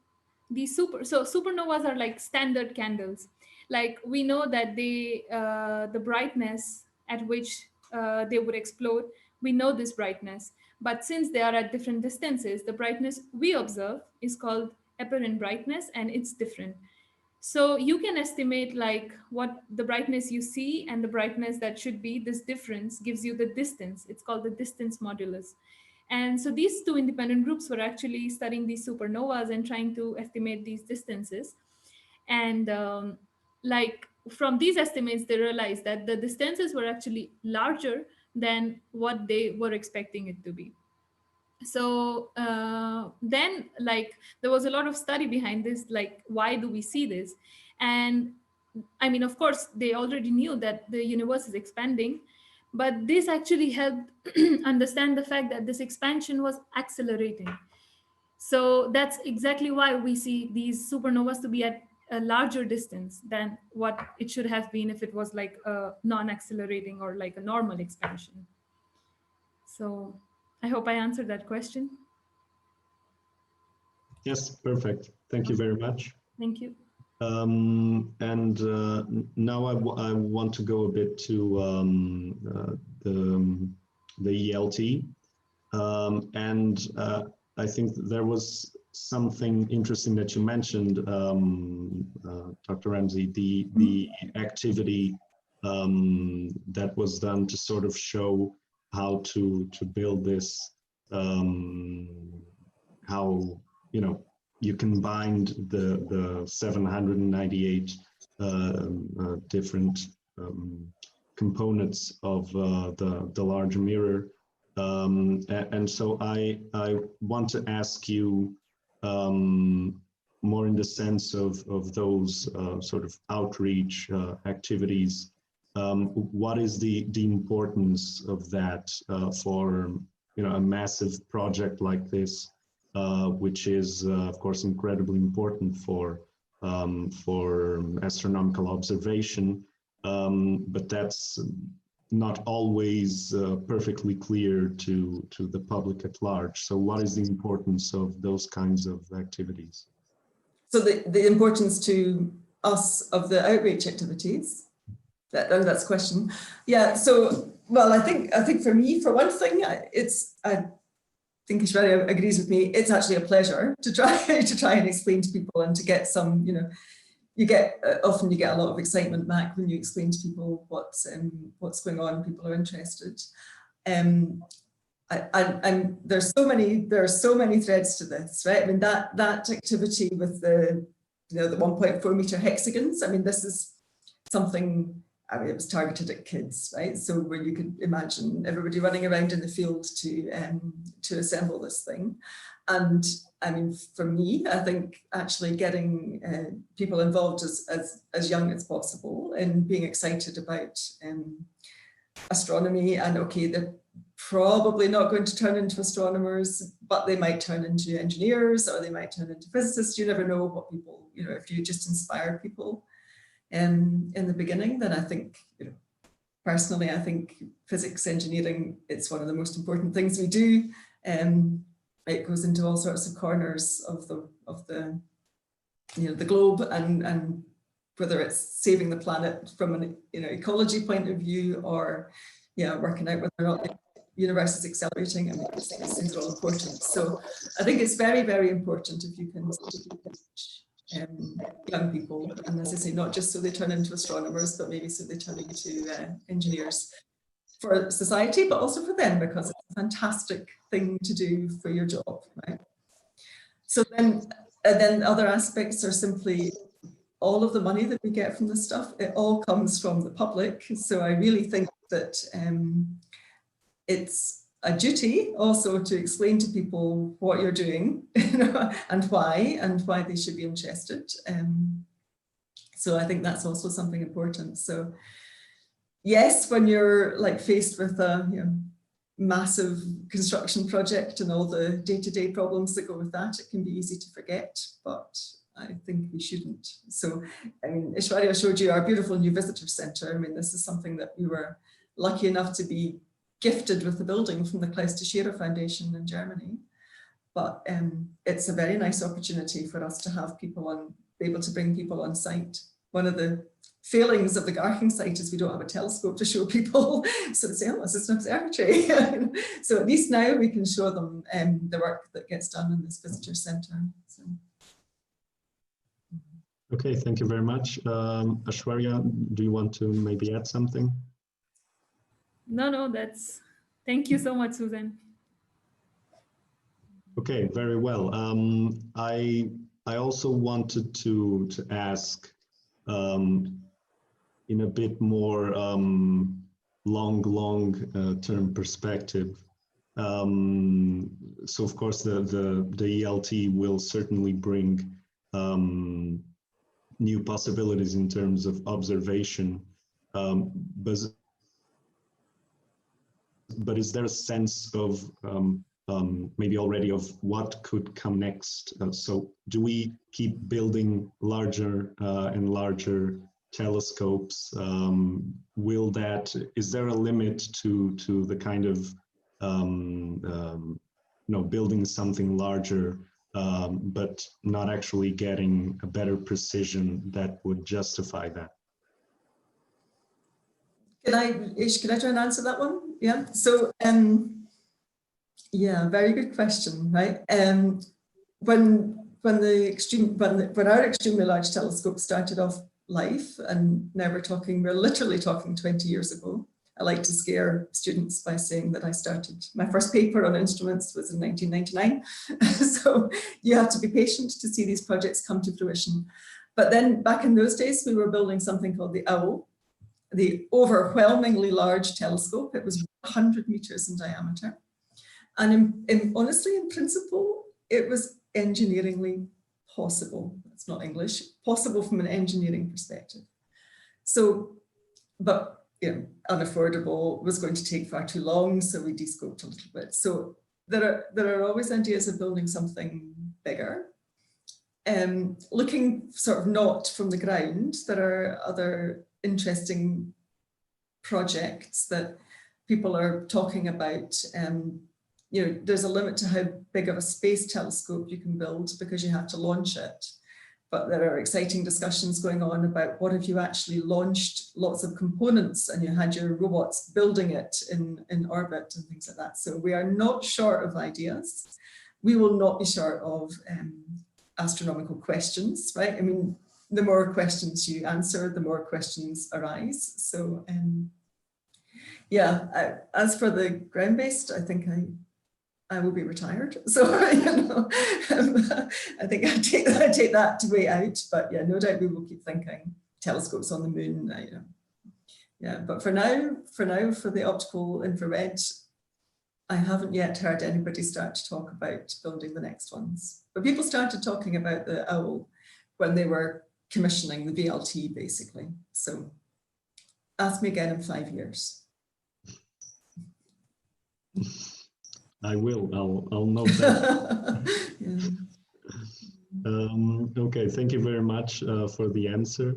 the supernovas are like standard candles. Like we know that they, the brightness at which they would explode, we know this brightness. But since they are at different distances, the brightness we observe is called apparent brightness, and it's different. So you can estimate like what the brightness you see and the brightness that should be. This difference gives you the distance. It's called the distance modulus. And so these two independent groups were actually studying these supernovas and trying to estimate these distances. And like from these estimates, they realized that the distances were actually larger than what they were expecting it to be. So then like there was a lot of study behind this, like why do we see this? And I mean, of course they already knew that the universe is expanding, but this actually helped understand the fact that this expansion was accelerating. So that's exactly why we see these supernovas to be at a larger distance than what it should have been if it was like a non-accelerating or like a normal expansion. So I hope I answered that question. Yes, perfect. Thank you very much. Thank you. Now I want to go a bit to the ELT. I think there was something interesting that you mentioned, Dr. Ramsey, the activity that was done to sort of show how to build this, how, you know, you combined the 798 different components of the large mirror. And so I want to ask you more in the sense of those sort of outreach activities. What is the importance of that for, you know, a massive project like this, which is of course incredibly important for astronomical observation, but that's not always perfectly clear to the public at large. So what is the importance of those kinds of activities? So the importance to us of the outreach activities, that's the question. Yeah, so, well, I think for me, for one thing, I think Ashwarya agrees with me, it's actually a pleasure to try and explain to people and to get some, you know, often you get a lot of excitement back when you explain to people what's going on. People are interested, and there are so many threads to this, right? I mean, that activity with the 1.4 meter hexagons. I mean, this is something. I mean, it was targeted at kids, right? So where you could imagine everybody running around in the field to assemble this thing. And I mean, for me, I think actually getting people involved as young as possible and being excited about astronomy, and okay, probably not going to turn into astronomers, but they might turn into engineers, or they might turn into physicists. You never know what people, you know, if you just inspire people in the beginning, then I think, you know, personally, I think physics, engineering, it's one of the most important things we do. It goes into all sorts of corners of the you know, the globe, and whether it's saving the planet from an, you know, ecology point of view, or yeah, working out whether or not the universe is accelerating. I mean, these things are all important. So I think it's very, very important if you can teach young people, and as I say, not just so they turn into astronomers, but maybe so they turn into engineers for society, but also for them, because it's a fantastic thing to do for your job, right? So then other aspects are simply all of the money that we get from this stuff, it all comes from the public. So I really think that it's a duty also to explain to people what you're doing, you know, and why they should be interested. So I think that's also something important. So yes, when you're like faced with a, you know, massive construction project and all the day-to-day problems that go with that, it can be easy to forget, but I think we shouldn't. So, I mean, Ashwarya showed you our beautiful new visitor center. I mean, this is something that we were lucky enough to be gifted with the building from the Klaus de Scherer Foundation in Germany. But it's a very nice opportunity for us to have people be able to bring people on site. One of the failings of the Garching site is we don't have a telescope to show people. So they say, oh, this is an observatory. So at least now we can show them the work that gets done in this visitor center. So. Okay, thank you very much. Ashwarya, do you want to maybe add something? No, thank you so much, Suzanne. Okay, very well. I also wanted to ask in a bit more long term perspective. So of course the ELT will certainly bring new possibilities in terms of observation, but is there a sense of maybe already of what could come next? So do we keep building larger and larger telescopes? Is there a limit to the kind of building something larger, but not actually getting a better precision that would justify that? Can I try and answer that one? Yeah. So, yeah, very good question, right? When our extremely large telescope started off life, and now we're literally talking 20 years ago. I like to scare students by saying that my first paper on instruments was in 1999. So you have to be patient to see these projects come to fruition. But then back in those days, we were building something called the OWL, the overwhelmingly large telescope. It was 100 meters in diameter. And honestly, in principle, it was engineeringly possible. It's not English, possible from an engineering perspective. So, but you know, unaffordable, was going to take far too long, so we descoped a little bit. So there are always ideas of building something bigger. Looking sort of not from the ground, there are other interesting projects that people are talking about. You know, there's a limit to how big of a space telescope you can build because you have to launch it. But there are exciting discussions going on about what if you actually launched lots of components and you had your robots building it in orbit and things like that. So we are not short of ideas. We will not be short of astronomical questions, right? I mean, the more questions you answer, the more questions arise. So yeah, as for the ground-based, I think I will be retired. So, you know, I think I take that way out, but yeah, no doubt we will keep thinking telescopes on the moon, you know. Yeah, but for now, for the optical infrared, I haven't yet heard anybody start to talk about building the next ones. But people started talking about the OWL when they were commissioning the VLT, basically. So ask me again in 5 years. I will. I'll note that. Yeah. Okay, thank you very much for the answer.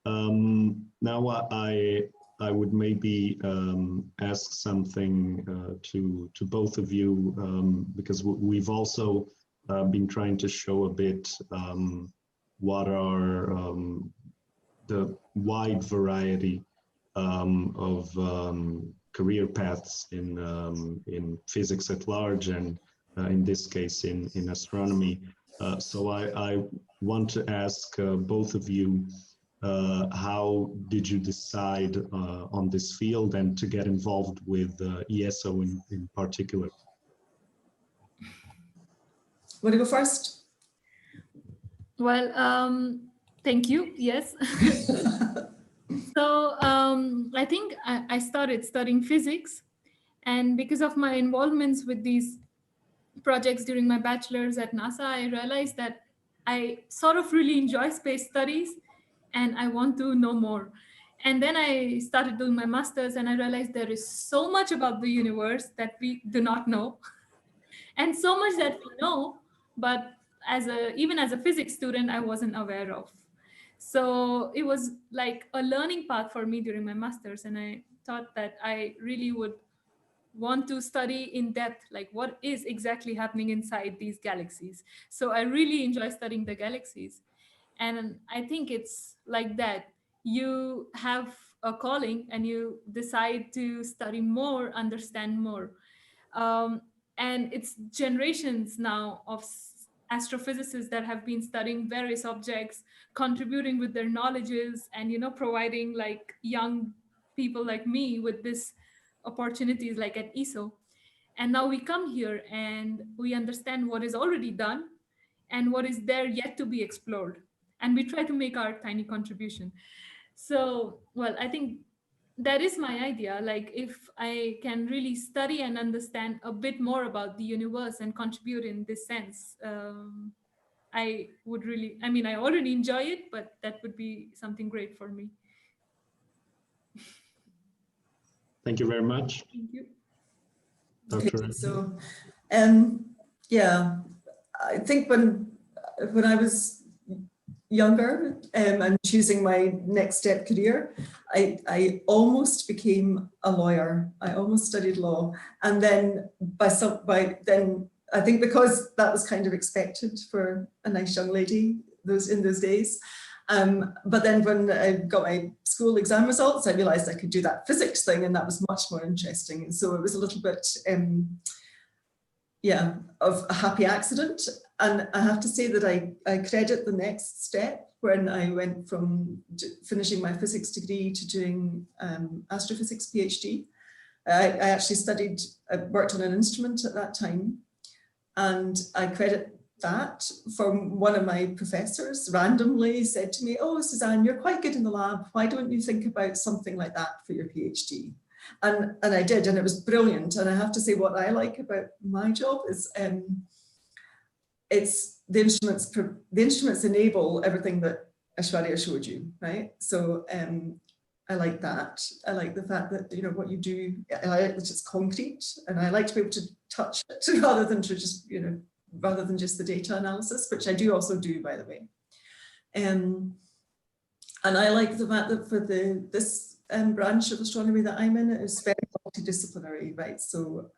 Now I would maybe ask something to both of you, because we've also been trying to show a bit what are the wide variety of career paths in physics at large, and in this case in astronomy. So I want to ask both of you, how did you decide on this field and to get involved with ESO in particular? Want to go first? Well, thank you. Yes. So I think I started studying physics, and because of my involvements with these projects during my bachelor's at NASA, I realized that I sort of really enjoy space studies and I want to know more. And then I started doing my master's and I realized there is so much about the universe that we do not know and so much that we know, but even as a physics student, I wasn't aware of. So it was like a learning path for me during my master's, and I thought that I really would want to study in depth, like what is exactly happening inside these galaxies. So I really enjoy studying the galaxies. And I think it's like that. You have a calling and you decide to study more, understand more. Um, and it's generations now of astrophysicists that have been studying various objects, contributing with their knowledges, and providing like young people like me with this opportunities like at ESO. And now we come here and we understand what is already done and what is there yet to be explored. And we try to make our tiny contribution. So, well, I think that is my idea. Like, if I can really study and understand a bit more about the universe and contribute in this sense, I would really, I mean, I already enjoy it, but that would be something great for me. Thank you very much. Thank you. Dr. So, yeah, I think when I was younger and choosing my next step career, I almost became a lawyer. I almost studied law, and then then I think because that was kind of expected for a nice young lady in those days. But then when I got my school exam results, I realized I could do that physics thing, and that was much more interesting. And so it was a little bit, yeah, of a happy accident. And I have to say that I credit the next step when I went from finishing my physics degree to doing astrophysics PhD. I actually worked on an instrument at that time, and I credit that from one of my professors randomly said to me, "Oh, Suzanne, you're quite good in the lab. Why don't you think about something like that for your PhD?" And I did, and it was brilliant. And I have to say, what I like about my job is it's the instruments enable everything that Ashwarya showed you, right? So I like that. I like the fact that, what you do, I like that it's concrete, and I like to be able to touch it rather than to just, rather than just the data analysis, which I do also do, by the way. And I like the fact that for this branch of astronomy that I'm in, it's very multidisciplinary, right? So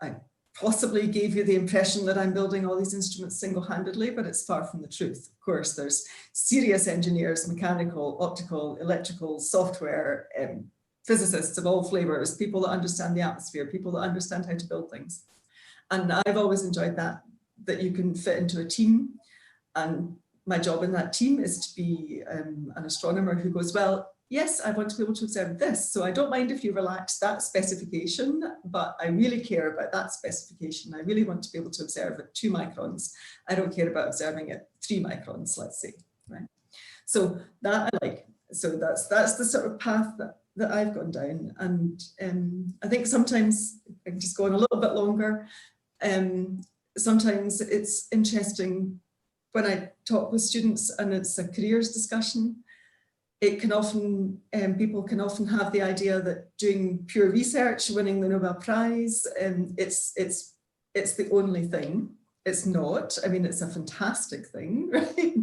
I possibly gave you the impression that I'm building all these instruments single-handedly, but it's far from the truth. Of course, there's serious engineers, mechanical, optical, electrical, software, physicists of all flavors, people that understand the atmosphere, people that understand how to build things. And I've always enjoyed that you can fit into a team. And my job in that team is to be an astronomer who goes, well, yes, I want to be able to observe this. So I don't mind if you relax that specification, but I really care about that specification. I really want to be able to observe at 2 microns. I don't care about observing at 3 microns, let's say, right? So that I like. So that's the sort of path that I've gone down. And I think sometimes, I can just go on a little bit longer, sometimes it's interesting when I talk with students and it's a careers discussion, it can often, people can often have the idea that doing pure research, winning the Nobel Prize, it's the only thing. It's not. I mean, it's a fantastic thing, right?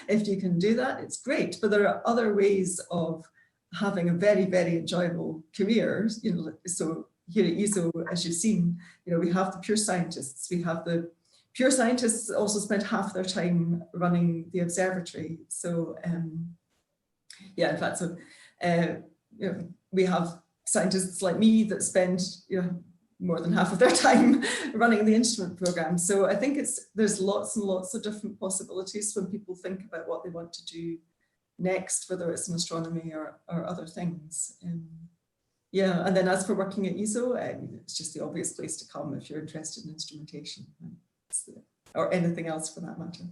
If you can do that, it's great. But there are other ways of having a very, very enjoyable career. You know, so here at ESO, as you've seen, you know, we have the pure scientists. We have the pure scientists also spend half their time running the observatory. So yeah, in fact, so you know, we have scientists like me that spend, you know, more than half of their time running the instrument program. So I think there's lots and lots of different possibilities when people think about what they want to do next, whether it's in astronomy or other things. Yeah, and then as for working at ESO, it's just the obvious place to come if you're interested in instrumentation, or anything else for that matter.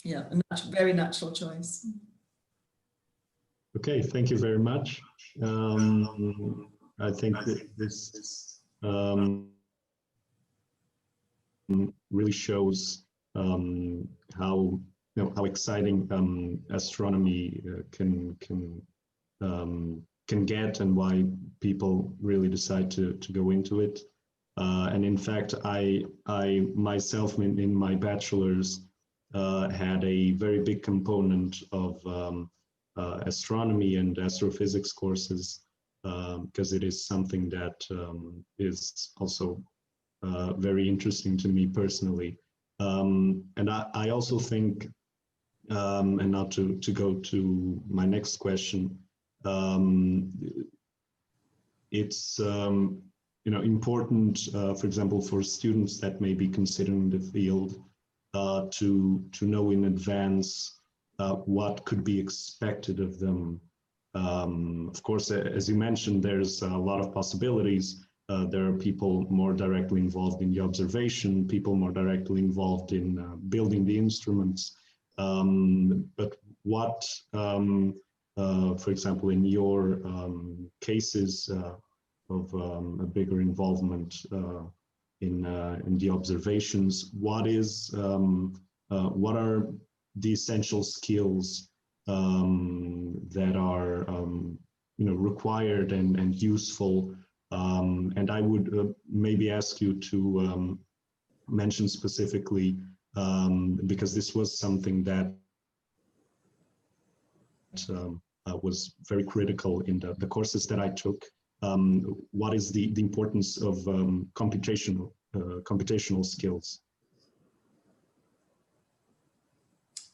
Yeah, a very natural choice. Okay, thank you very much. I think that this really shows how exciting astronomy can get, and why people really decide to go into it. And in fact, I myself in my bachelor's had a very big component of astronomy and astrophysics courses, because it is something that is also very interesting to me personally. And I also think, and now to go to my next question, it's you know, important, for example, for students that may be considering the field, to know in advance what could be expected of them. Of course, as you mentioned, there's a lot of possibilities. There are people more directly involved in the observation, people more directly involved in building the instruments. But what, for example, in your cases of a bigger involvement in the observations, what are the essential skills that are you know, required and useful? And I would maybe ask you to mention specifically, because this was something that was very critical in the courses that I took. What is the importance of computational skills?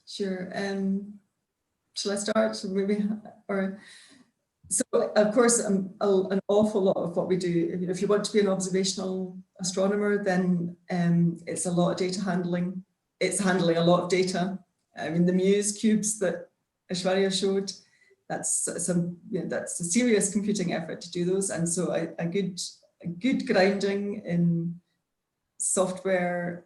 Sure. Shall I start? So maybe, or so of course, an awful lot of what we do. If you want to be an observational astronomer, then it's a lot of data handling. It's handling a lot of data. I mean, the Muse cubes that Ashwarya showed, that's a serious computing effort to do those, and so a good grounding in software,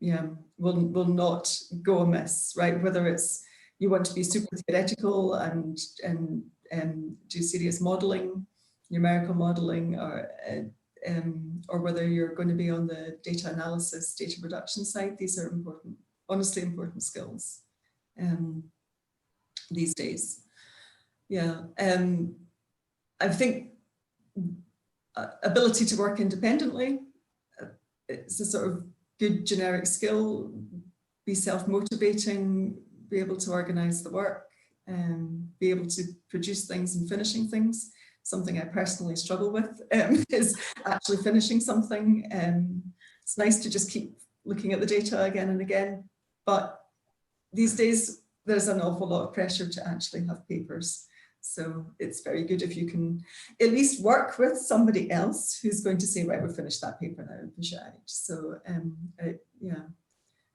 yeah, will not go amiss, right? Whether it's you want to be super theoretical and do serious modeling, numerical modeling, or whether you're going to be on the data analysis, data production side, these are important, honestly important skills these days. Yeah, I think ability to work independently, it's a sort of good generic skill, be self-motivating, be able to organize the work, be able to produce things and finishing things. Something I personally struggle with is actually finishing something. It's nice to just keep looking at the data again and again, but these days there's an awful lot of pressure to actually have papers. So it's very good if you can at least work with somebody else who's going to say, right, we'll finish that paper now and push it out. So yeah,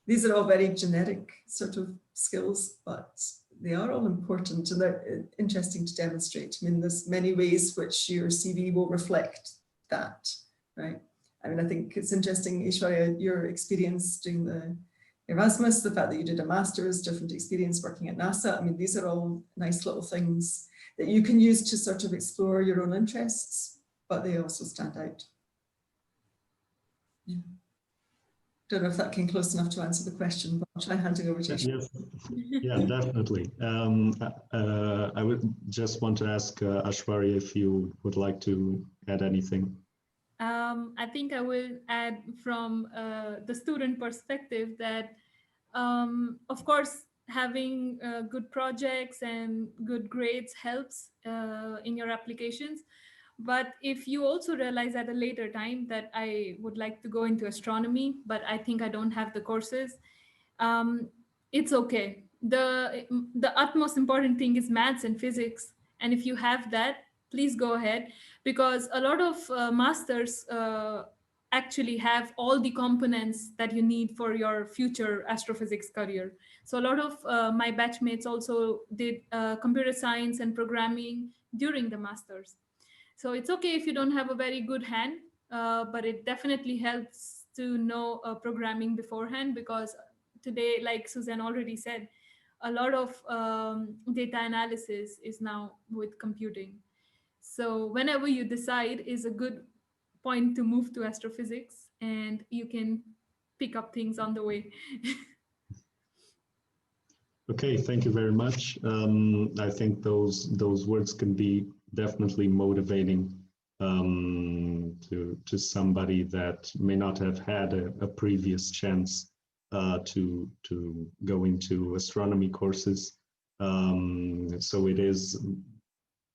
these are all very generic sort of skills, but they are all important and they're interesting to demonstrate. I mean, there's many ways which your CV will reflect that, right? I mean, I think it's interesting, Ashwarya, your experience doing the Erasmus, the fact that you did a master's, different experience working at NASA. I mean, these are all nice little things that you can use to sort of explore your own interests, but they also stand out. Yeah. don't know if that came close enough to answer the question, but I'll try handing over to you. Yes, yeah, definitely. I would just want to ask Ashwarya if you would like to add anything. I think I will add from the student perspective that, of course, having good projects and good grades helps in your applications. But if you also realize at a later time that I would like to go into astronomy, but I think I don't have the courses, it's okay. The utmost important thing is maths and physics. And if you have that, please go ahead, because a lot of masters actually have all the components that you need for your future astrophysics career. So a lot of my batchmates also did computer science and programming during the masters. So it's okay if you don't have a very good hand, but it definitely helps to know programming beforehand, because today, like Suzanne already said, a lot of data analysis is now with computing. So whenever you decide is a good point to move to astrophysics, and you can pick up things on the way. Okay, thank you very much. I think those words can be definitely motivating to somebody that may not have had a previous chance to go into astronomy courses. So it is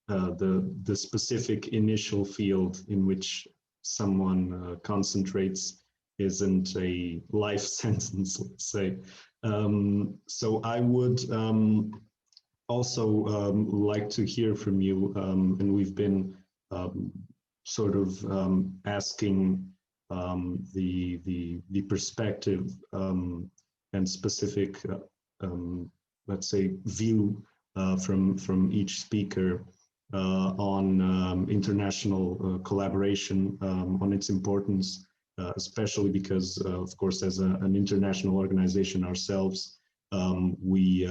the specific initial field in which someone concentrates isn't a life sentence, let's say. So I would also like to hear from you, and we've been sort of asking the perspective and specific, let's say, view from each speaker on international collaboration, on its importance. Especially because, of course, as an international organization ourselves, we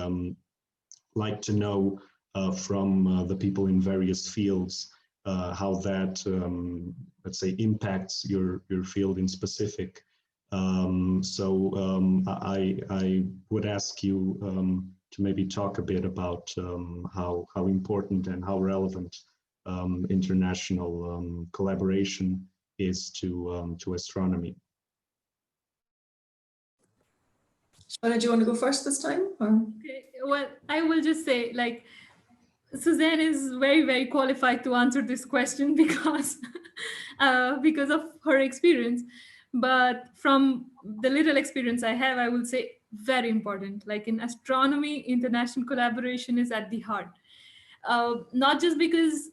like to know from the people in various fields how that, let's say, impacts your field in specific. So I would ask you to maybe talk a bit about how important and how relevant international collaboration is to astronomy. Shana, do you want to go first this time? Or? Okay, well, I will just say, like, Suzanne is very, very qualified to answer this question because of her experience. But from the little experience I have, I will say very important. Like in astronomy, international collaboration is at the heart. Not just because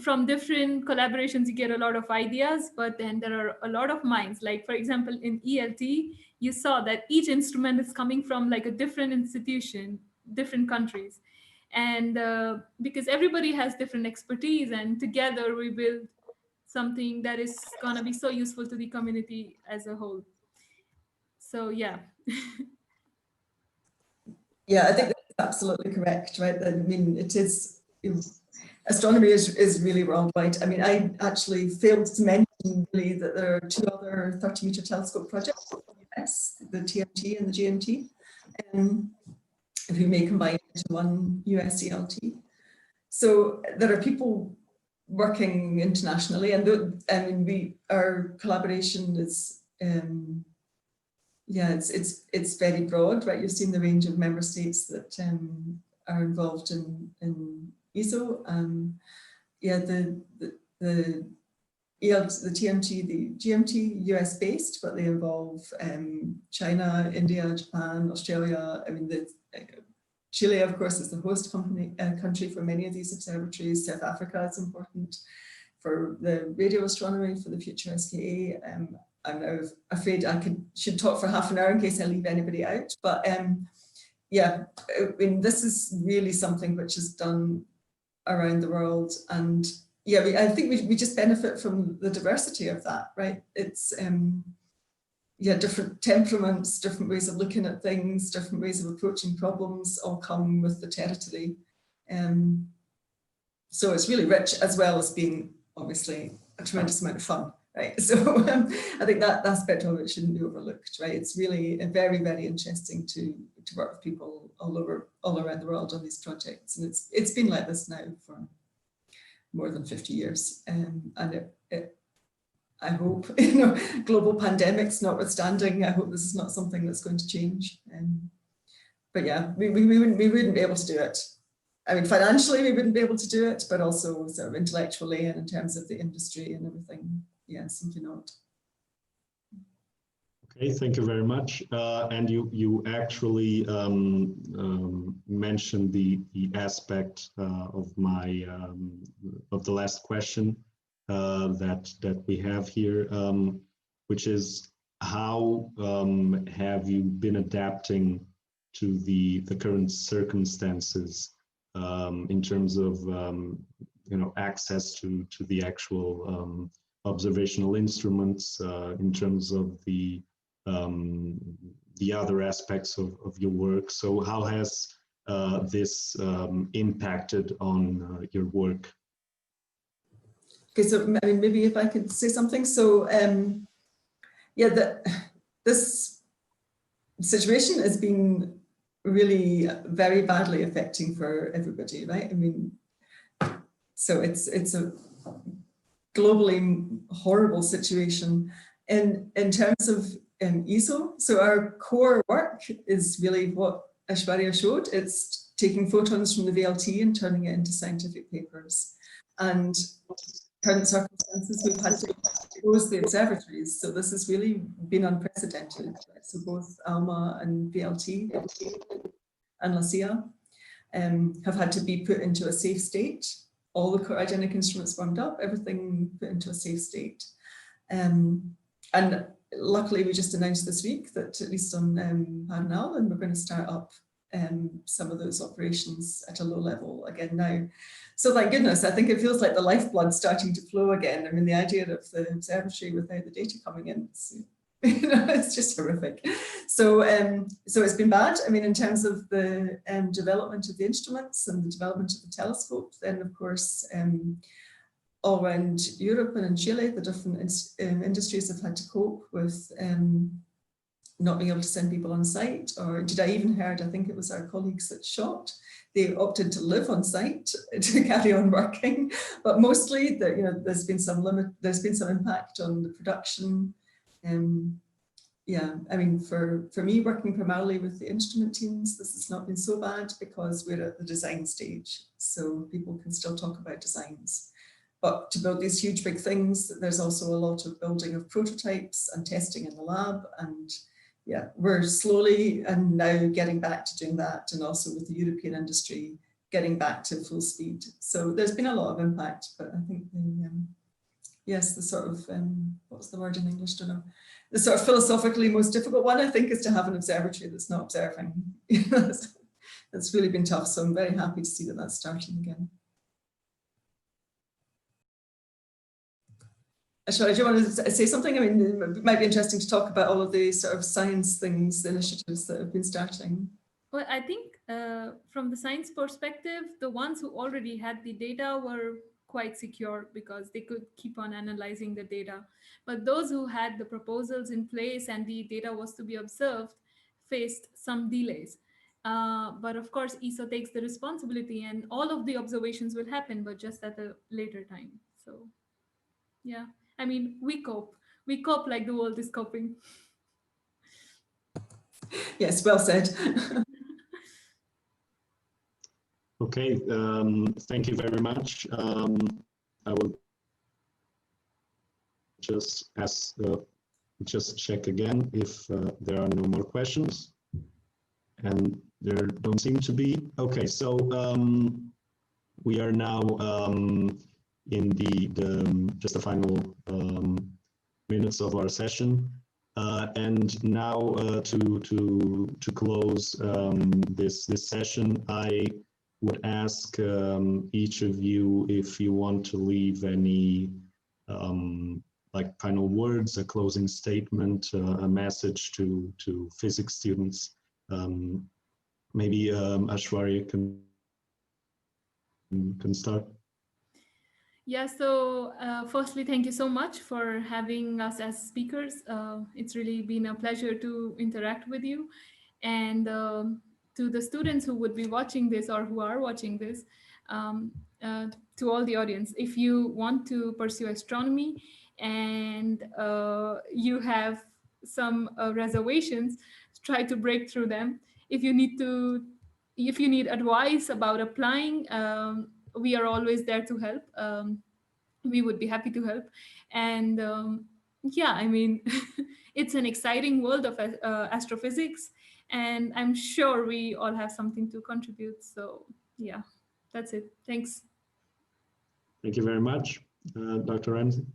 from different collaborations you get a lot of ideas, but then there are a lot of minds. Like, for example, in ELT, you saw that each instrument is coming from like a different institution, different countries. And because everybody has different expertise, and together we build something that is going to be so useful to the community as a whole. So yeah. Yeah, I think that's absolutely correct, right? I mean, it is, astronomy is really worldwide. I mean, I actually failed to mention really that there are two other 30-meter telescope projects in the US, the TMT and the GMT, who may combine into one US ELT. So there are people working internationally, and I mean, our collaboration is, yeah, it's very broad, right? You've seen the range of member states that are involved in ESO. Yeah, the ELT, the TMT, the GMT, US based, but they involve China, India, Japan, Australia. I mean, Chile, of course, is the host country for many of these observatories. South Africa is important for the radio astronomy, for the future SKA. I'm now afraid I should talk for half an hour in case I leave anybody out. But yeah, I mean, this is really something which is done around the world. And yeah, I think we just benefit from the diversity of that, right? It's, yeah, different temperaments, different ways of looking at things, different ways of approaching problems all come with the territory. So it's really rich, as well as being obviously a tremendous amount of fun. right? So I think that aspect of it shouldn't be overlooked, right? It's really very, very interesting to work with people all around the world on these projects, and it's been like this now for more than 50 years, and I hope, global pandemics notwithstanding, I hope this is not something that's going to change. But yeah, we wouldn't be able to do it. I mean, financially, we wouldn't be able to do it, but also sort of intellectually and in terms of the industry and everything. Yeah, simply not. Okay, thank you very much. And you actually mentioned the aspect of my of the last question that we have here, which is how have you been adapting to the current circumstances in terms of access to the actual observational instruments, in terms of the other aspects of your work. So how has this impacted on your work? Okay, so I mean, maybe if I could say something. So yeah, this situation has been really very badly affecting for everybody, right? I mean, so it's a globally horrible situation. And in terms of ESO, so our core work is really what Ashwarya showed. It's taking photons from the VLT and turning it into scientific papers. And current circumstances, we've had to close the observatories. So this has really been unprecedented. Right? So both Alma and VLT and LaCia have had to be put into a safe state. All the cryogenic instruments warmed up, everything put into a safe state. And luckily, we just announced this week that at least on Paranal, and we're going to start up some of those operations at a low level again now. So thank goodness, I think it feels like the lifeblood's starting to flow again. I mean, the idea of the observatory without the data coming in, it's just horrific. So so it's been bad. I mean, in terms of the development of the instruments and the development of the telescope, then of course, all around Europe and in Chile, the different industries have had to cope with not being able to send people on site. Or did I even heard, I think it was our colleagues at SHOT, they opted to live on site to carry on working. But mostly, there's been some impact on the production. Yeah, I mean, for me, working primarily with the instrument teams, this has not been so bad because we're at the design stage. So people can still talk about designs. But to build these huge big things, there's also a lot of building of prototypes and testing in the lab. And yeah, we're slowly and now getting back to doing that. And also with the European industry, getting back to full speed. So there's been a lot of impact, but I think yes, the sort of, what's the word in English, don't know. The sort of philosophically most difficult one, I think, is to have an observatory that's not observing. That's really been tough. So I'm very happy to see that that's starting again. Ashwarya, do you want to say something? I mean, it might be interesting to talk about all of the sort of science things, the initiatives that have been starting. Well, I think from the science perspective, the ones who already had the data were quite secure because they could keep on analyzing the data. But those who had the proposals in place and the data was to be observed faced some delays. But of course, ESO takes the responsibility and all of the observations will happen, but just at a later time. So yeah, I mean, we cope like the world is coping. Yes, well said. Okay, thank you very much. I will just check again if there are no more questions, and there don't seem to be. Okay, so we are now in just the final minutes of our session, and now to close this session, I would ask each of you if you want to leave any like final words, a closing statement, a message to physics students. Maybe Ashwarya can start. Yeah, so firstly, thank you so much for having us as speakers. It's really been a pleasure to interact with you. And to the students who would be watching this or who are watching this, um, to all the audience, if you want to pursue astronomy and you have some reservations, try to break through them. If you need advice about applying, we are always there to help. We would be happy to help. And yeah, I mean, it's an exciting world of astrophysics, and I'm sure we all have something to contribute. So yeah, that's it. Thanks. Thank you very much, Dr. Ramsey.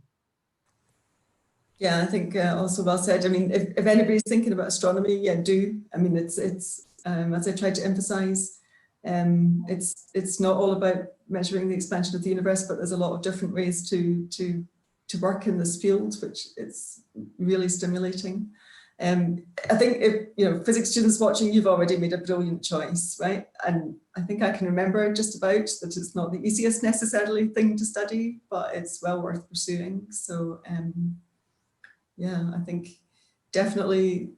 Yeah, I think also well said. I mean, if anybody's thinking about astronomy, yeah, do. I mean, it's as I tried to emphasize, it's not all about measuring the expansion of the universe, but there's a lot of different ways to work in this field, which it's really stimulating. I think if physics students watching, you've already made a brilliant choice, right? And I think I can remember just about that it's not the easiest necessarily thing to study, but it's well worth pursuing. So yeah, I think definitely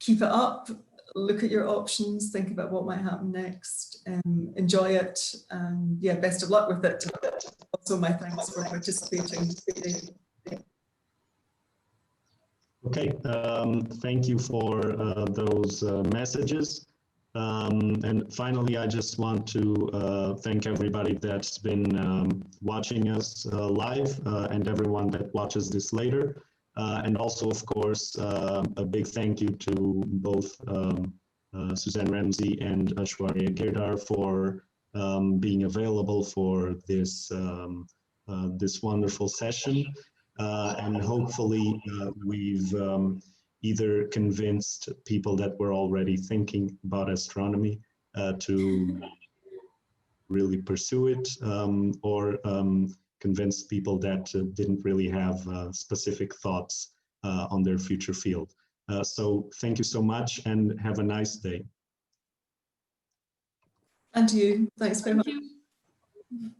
keep it up, look at your options, think about what might happen next, enjoy it, and yeah, best of luck with it. Also, my thanks for participating today. Okay, thank you for those messages. And finally, I just want to thank everybody that's been watching us live and everyone that watches this later. And also, of course, a big thank you to both Suzanne Ramsey and Ashwarya Girdar for being available for this, this wonderful session. And hopefully we've either convinced people that were already thinking about astronomy to really pursue it, or convince people that didn't really have specific thoughts on their future field. So thank you so much and have a nice day. And to you, thanks very much. Thank you.